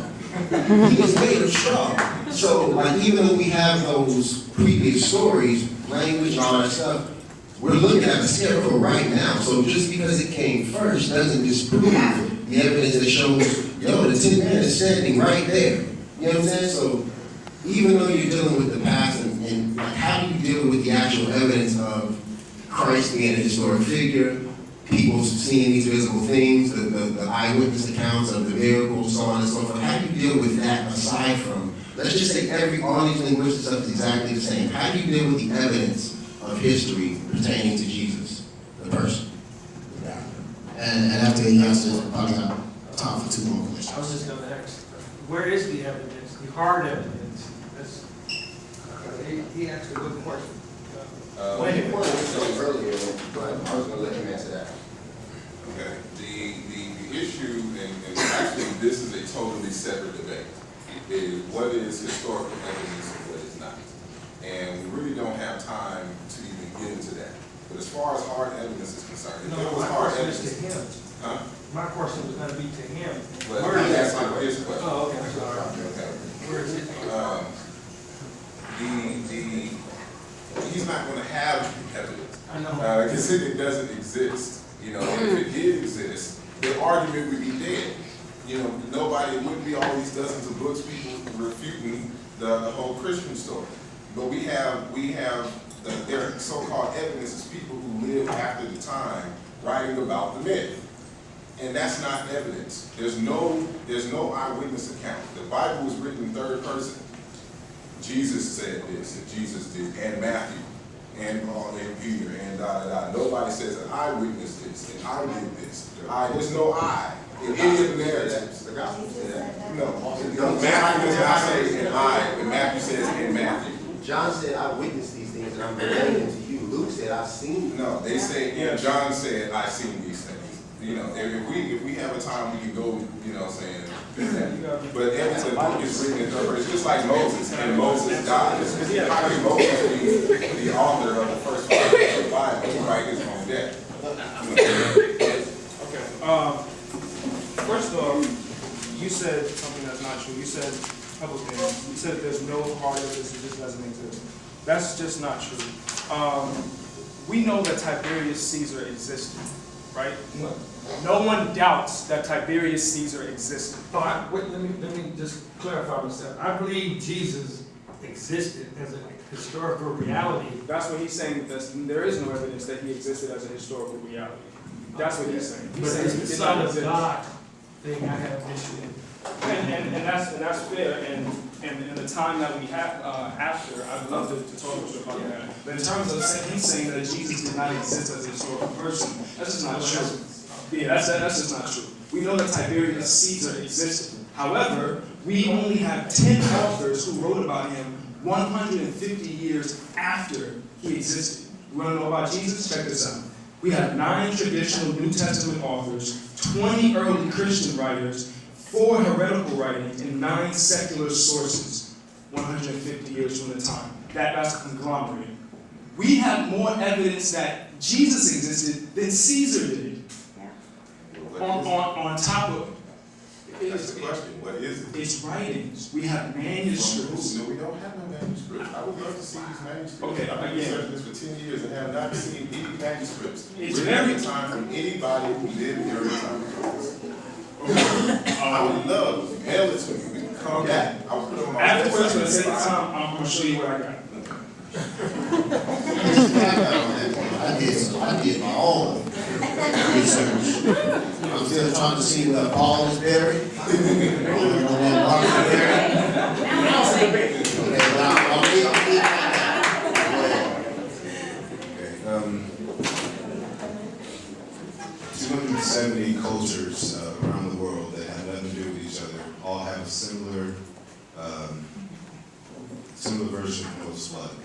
He is made of straw. So, like, even though we have those previous stories, language and all that stuff, we're looking at the scarecrow right now. So just because it came first doesn't disprove the evidence that shows, yo, the Tin Man is standing right there. You know what I'm saying? So even though you're dealing with the past and like, how do you deal with the actual evidence of Christ being a historic figure, people seeing these visible things, the eyewitness accounts of the miracles, so on and so forth? How do you deal with that aside from, let's just say all these linguistic stuff is exactly the same. How do you deal with the evidence of history pertaining to Jesus, the person? Yeah. And after he answers, probably have time for 2 more questions. I was just going to ask, where is the evidence, the hard evidence? He asked a good question. When you pointed this out earlier, but I was going to let him answer that. Okay, the issue, and actually this is a totally separate debate, is what is historical evidence and what is not. And we really don't have time to even get into that. But as far as hard evidence is concerned, if there was hard evidence to him. Huh? My question was going to be to him. But Where I'm is asking it? his question. Oh, okay, I'm sorry. Okay. Where is it? He's not going to have evidence. I know. Because it doesn't exist. You know, if it did exist, the argument would be dead. You know, nobody, it wouldn't be all these dozens of books, people refuting the whole Christian story. But their so-called evidence is people who lived after the time writing about the myth. And that's not evidence. There's no eyewitness account. The Bible was written in third person. Jesus said this, and Jesus did, and Matthew, and Peter, and Nobody says that I witnessed this, and I did this. There's no I in any of the narratives. The gospel said that. No, Matthew does not say and I, and Matthew says and Matthew. John said, I witnessed these things, and I'm relating to you. Luke said, I've seen them. No, they say, John said, I've seen these things. You know, if we have a time, we can go, you know what I'm saying, but every book is written in third person, just like Moses, and Moses died. How can Moses be the author of the first part of the Bible and write his own death? Okay. First off, you said something that's not true. You said a couple things. You said there's no part of this, it just doesn't exist. That's just not true. We know that Tiberius Caesar existed, right? No one doubts that Tiberius Caesar existed. Let me just clarify myself. I believe Jesus existed as a historical reality. That's what he's saying. There is no evidence that he existed as a historical reality. That's what he's saying. But it's the Son of God thing I have an issue with. And that's fair. And in the time that we have after, I'd love to talk to you about that. But in terms of he's saying that Jesus did not exist as a historical person, that's just not true. Yeah, that's just not true. We know that Tiberius Caesar existed. However, we only have 10 authors who wrote about him 150 years after he existed. You want to know about Jesus? Check this out. We have 9 traditional New Testament authors, 20 early Christian writers, 4 heretical writings, and 9 secular sources, 150 years from the time. That's a conglomerate. We have more evidence that Jesus existed than Caesar did. On top of That's the question. What is it? it's writings. We have manuscripts. No, we don't have no manuscripts. I would love to see these manuscripts. Okay, I've been again. researching this for 10 years and have not seen any manuscripts. It's written very at the time from anybody who lived during the time of this. I would love to mail it to me. We can come back. I would put it on my afterwards, for the website. sake of time, I'm going to show you what I got. I I did my own research. I'm still trying to see where Paul is buried. Where Mark is buried. Okay, but I'll leave Okay, 270 cultures around the world that have nothing to do with each other all have a similar version of Noah's flood.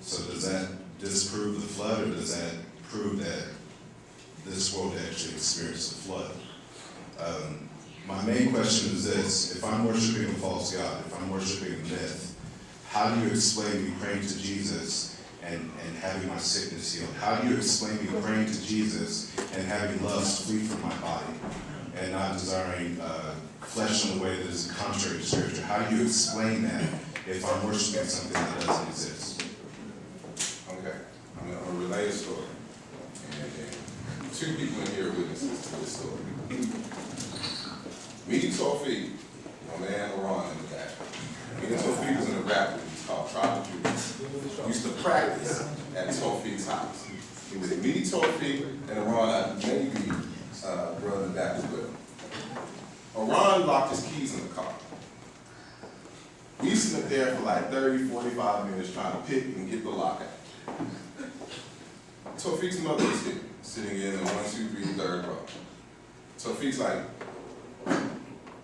So does that disprove the flood, or does that prove that this world actually experienced a flood? My main question is this: if I'm worshiping a false god, if I'm worshiping a myth, how do you explain me praying to Jesus and having my sickness healed? How do you explain me praying to Jesus and having lust flee from my body and not desiring flesh in a way that is contrary to Scripture? How do you explain that if I'm worshiping something that doesn't exist? Okay, I'm gonna relay a story. And two people in here are witnesses to this story. Meeting Tawfiq, my man Iran in the back. Meeting Tawfiq was in a rap group, it's called Tribe of Judas. Used to practice at Tawfiq's house. It was Meeting Tawfiq and Iran, I maybe brother in the back as well. Iran locked his keys in the car. We sitting up there for like 30, 45 minutes trying to pick and get the lock out. Tawfiq's mother is here, sitting in the 1, 2, 3, third row. Tawfiq's like,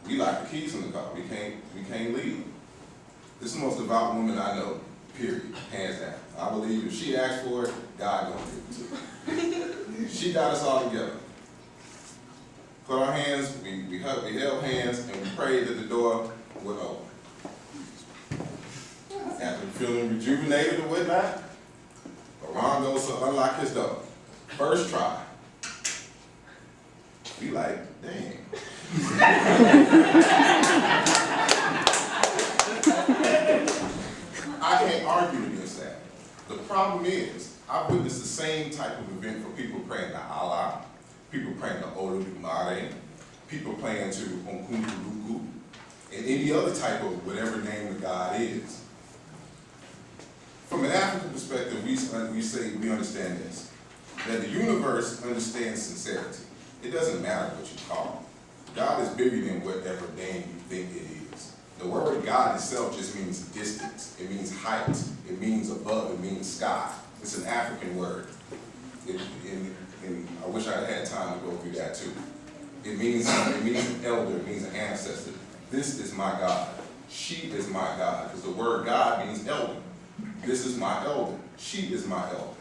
we locked the keys in the car. We can't leave. This is the most devout woman I know, period, hands down. I believe if she asked for it, God gonna give it to her. She got us all together. Put our hands, we held hands, and we prayed that the door would open. After feeling rejuvenated or whatnot, Iran goes to unlock his door. First try. We like, dang. I can't argue against that. The problem is, I've witnessed the same type of event for people praying to Allah, people praying to Olodumare, people praying to Onkunkuluku, and any other type of whatever name the God is. From an African perspective, we understand this, that the universe understands sincerity. It doesn't matter what you call it. God is bigger than whatever name you think it is. The word God itself just means distance. It means height. It means above. It means sky. It's an African word. And I wish I had time to go through that too. It means an elder. It means an ancestor. This is my God. She is my God. Because the word God means elder. This is my elder. She is my elder.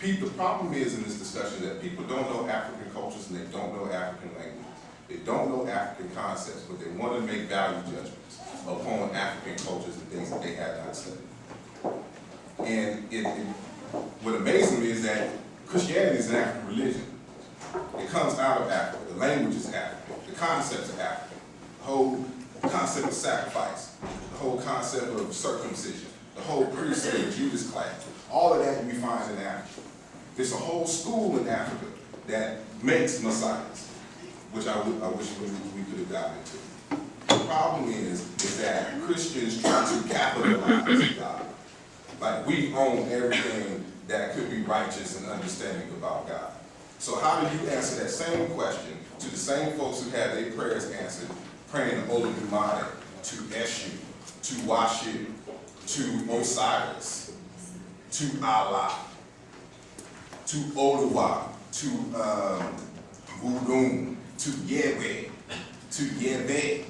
The problem is in this discussion that people don't know African cultures and they don't know African languages. They don't know African concepts, but they want to make value judgments upon African cultures and things that they have not studied. And what amazes me is that Christianity is an African religion. It comes out of Africa. The language is African. The concepts are African. The whole concept of sacrifice, the whole concept of circumcision, the whole priesthood of Judas class, all of that we find in Africa. There's a whole school in Africa that makes messiahs, which I wish we could have gotten into. The problem is that Christians try to capitalize God. Like we own everything that could be righteous and understanding about God. So how do you answer that same question to the same folks who had their prayers answered, praying to Olodumare, to Eshu, to Washu, to Osiris, to Allah, to Oluwa, to Vudum, to Yahweh, to Yahweh?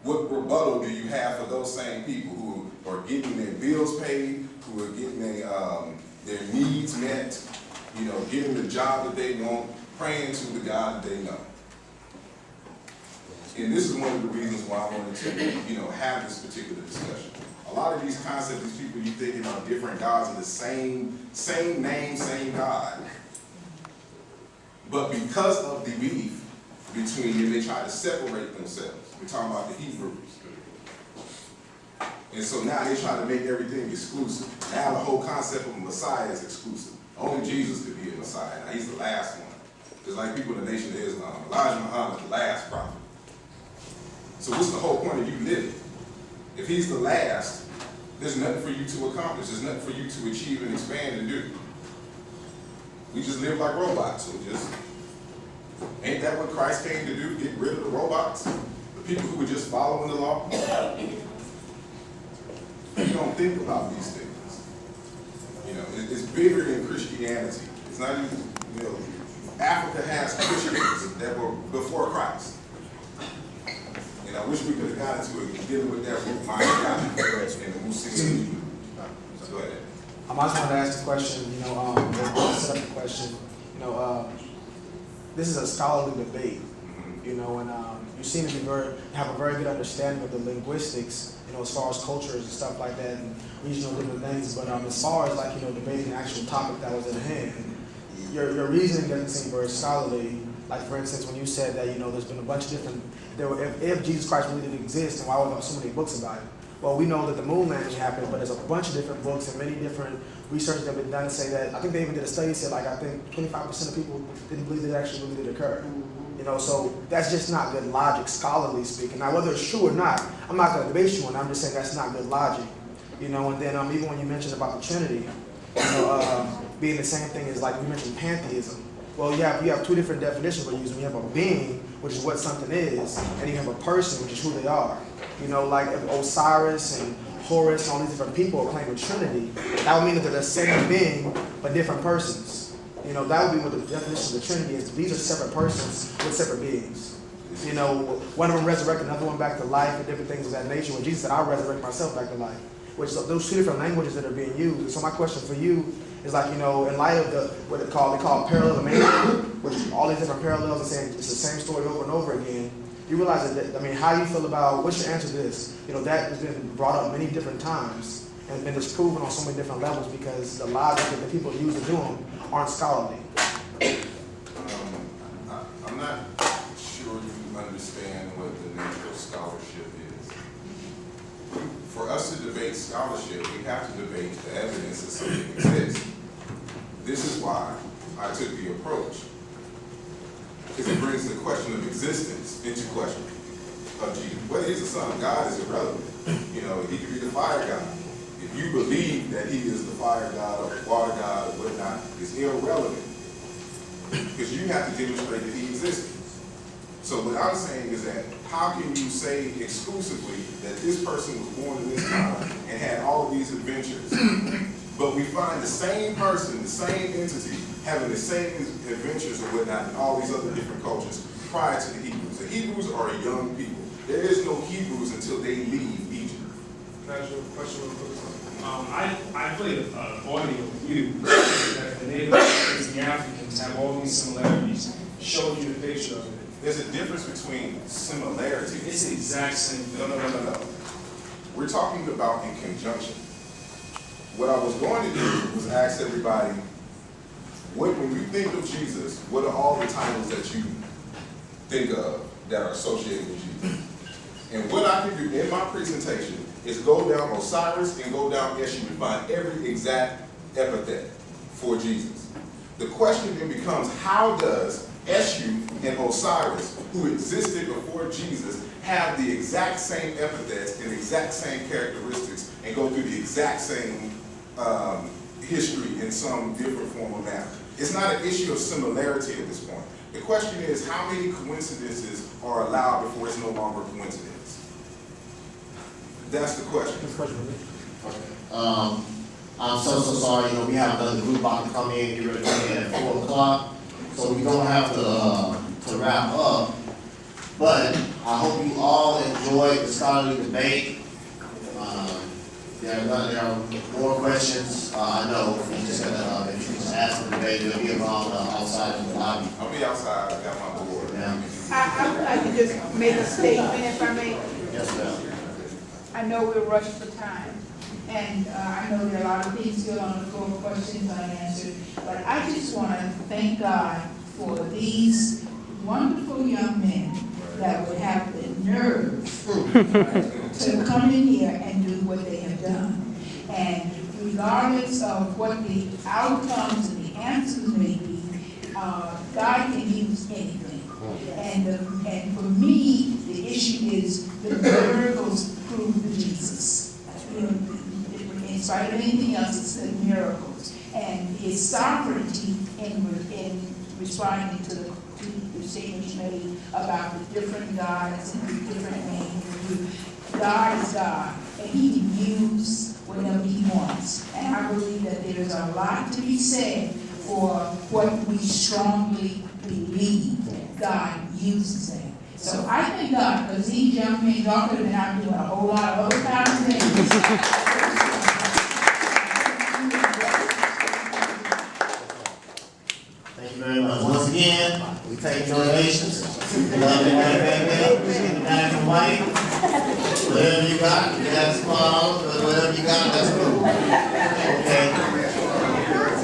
What rebuttal do you have for those same people who are getting their bills paid, who are getting their needs met, getting the job that they want, praying to the God that they know? And this is one of the reasons why I wanted to, have this particular discussion. A lot of these concepts, these people you thinking are different gods are the same name, same God. But because of the beef between them, they try to separate themselves. We're talking about the Hebrews. And so now they try to make everything exclusive. Now the whole concept of a Messiah is exclusive. Only Jesus could be a Messiah. Now he's the last one. Just like people in the Nation of Islam. Elijah Muhammad, the last prophet. So what's the whole point of you living? If he's the last, There's nothing for you to accomplish. There's nothing for you to achieve and expand and do. We just live like robots. So just, ain't that what Christ came to do? Get rid of the robots? The people who were just following the law? You don't think about these things. You know, it's bigger than Christianity. It's not even, you know, Africa has Christians that were before Christ. And I wish we could have gotten to it dealing with that root mind and the Muslim. So go ahead. I just wanted to ask the question, set up the question, this is a scholarly debate, and you seem to have a very good understanding of the linguistics, as far as cultures and stuff like that, and regional different things, but as far as debating the actual topic that was at hand, your reasoning doesn't seem very scholarly. Like for instance, when you said that, there's been a bunch of different, if Jesus Christ really did exist, then why were there so many books about it? Well, we know that the moon landing happened, but there's a bunch of different books and many different research that have been done to say that, I think they even did a study that said I think 25% of people didn't believe that it actually really did occur. So that's just not good logic, scholarly speaking. Now, whether it's true or not, I'm not going to debate you on it. I'm just saying that's not good logic. And then even when you mentioned about the Trinity, being the same thing as like you mentioned pantheism. Well, you have two different definitions we're using. You have a being, which is what something is, and you have a person, which is who they are. Like if Osiris and Horus and all these different people claim a Trinity, that would mean that they're the same being, but different persons. That would be what the definition of the Trinity is. These are separate persons with separate beings. One of them resurrected another one back to life and different things of that nature. When Jesus said, I'll resurrect myself back to life. Which those two different languages that are being used. And so my question for you is in light of what they call parallelism, which all these different parallels are saying it's the same story over and over again. You realize that, how do you feel about, what's your answer to this? That has been brought up many different times and been disproven on so many different levels because the logic that the people use to do them aren't scholarly. I'm not sure you understand what the nature of scholarship is. For us to debate scholarship, we have to debate the evidence that something exists. This is why I took the approach. Because it brings the question of existence into question. Of Jesus. What is the Son of God is irrelevant. He could be the fire God. If you believe that he is the fire God or the water God or whatnot, it's irrelevant. Because you have to demonstrate that he existed. So what I'm saying is that how can you say exclusively that this person was born in this time and had all of these adventures, but we find the same person, the same entity, having the same adventures or whatnot in all these other different cultures prior to the Hebrews. The Hebrews are a young people. There is no Hebrews until they leave Egypt. Can I ask you a question real quick? I played an audio with you that the Native Americans and the Africans have all these similarities. Showed you the picture of it. There's a difference between similarities. It's the exact same thing. No. We're talking about in conjunction. What I was going to do was ask everybody, when you think of Jesus, what are all the titles that you think of that are associated with Jesus? And what I can do in my presentation is go down Osiris and go down Eshu and find every exact epithet for Jesus. The question then becomes, how does Eshu and Osiris, who existed before Jesus, have the exact same epithets and exact same characteristics and go through the exact same history in some different form or manner? It's not an issue of similarity at this point. The question is, how many coincidences are allowed before it's no longer a coincidence? That's the question. I'm so sorry. We have another group about to come in. Get ready to come in at 4 o'clock, so we don't have to wrap up. But I hope you all enjoyed the scholarly debate. There are more questions. I know if you just ask the debate, they'll be around outside in the lobby. I'll be outside. I got my board. Yeah. I would like to just make a statement, if I may. Yes, ma'am. I know we're rushed for time, and I know there are a lot of things still on the floor, questions unanswered, but I just want to thank God for these wonderful young men that would have the nerve to come in here and do what they have done. And regardless of what the outcomes and the answers may be, God can use anything. And for me, the issue is the miracles prove the Jesus. in spite of anything else, it's the miracles. And his sovereignty in responding to the statement you made about the different gods and the different names. God is God, and he can use whatever he wants. And I believe that there is a lot to be said for what we strongly believe. God uses them. So I thank God, because these young men, y'all could have been out doing a whole lot of other kinds of things. Thank you very much. Once again, we take donations. Love you right back there. Black and white. Whatever you got small, but whatever you got, that's cool. Okay.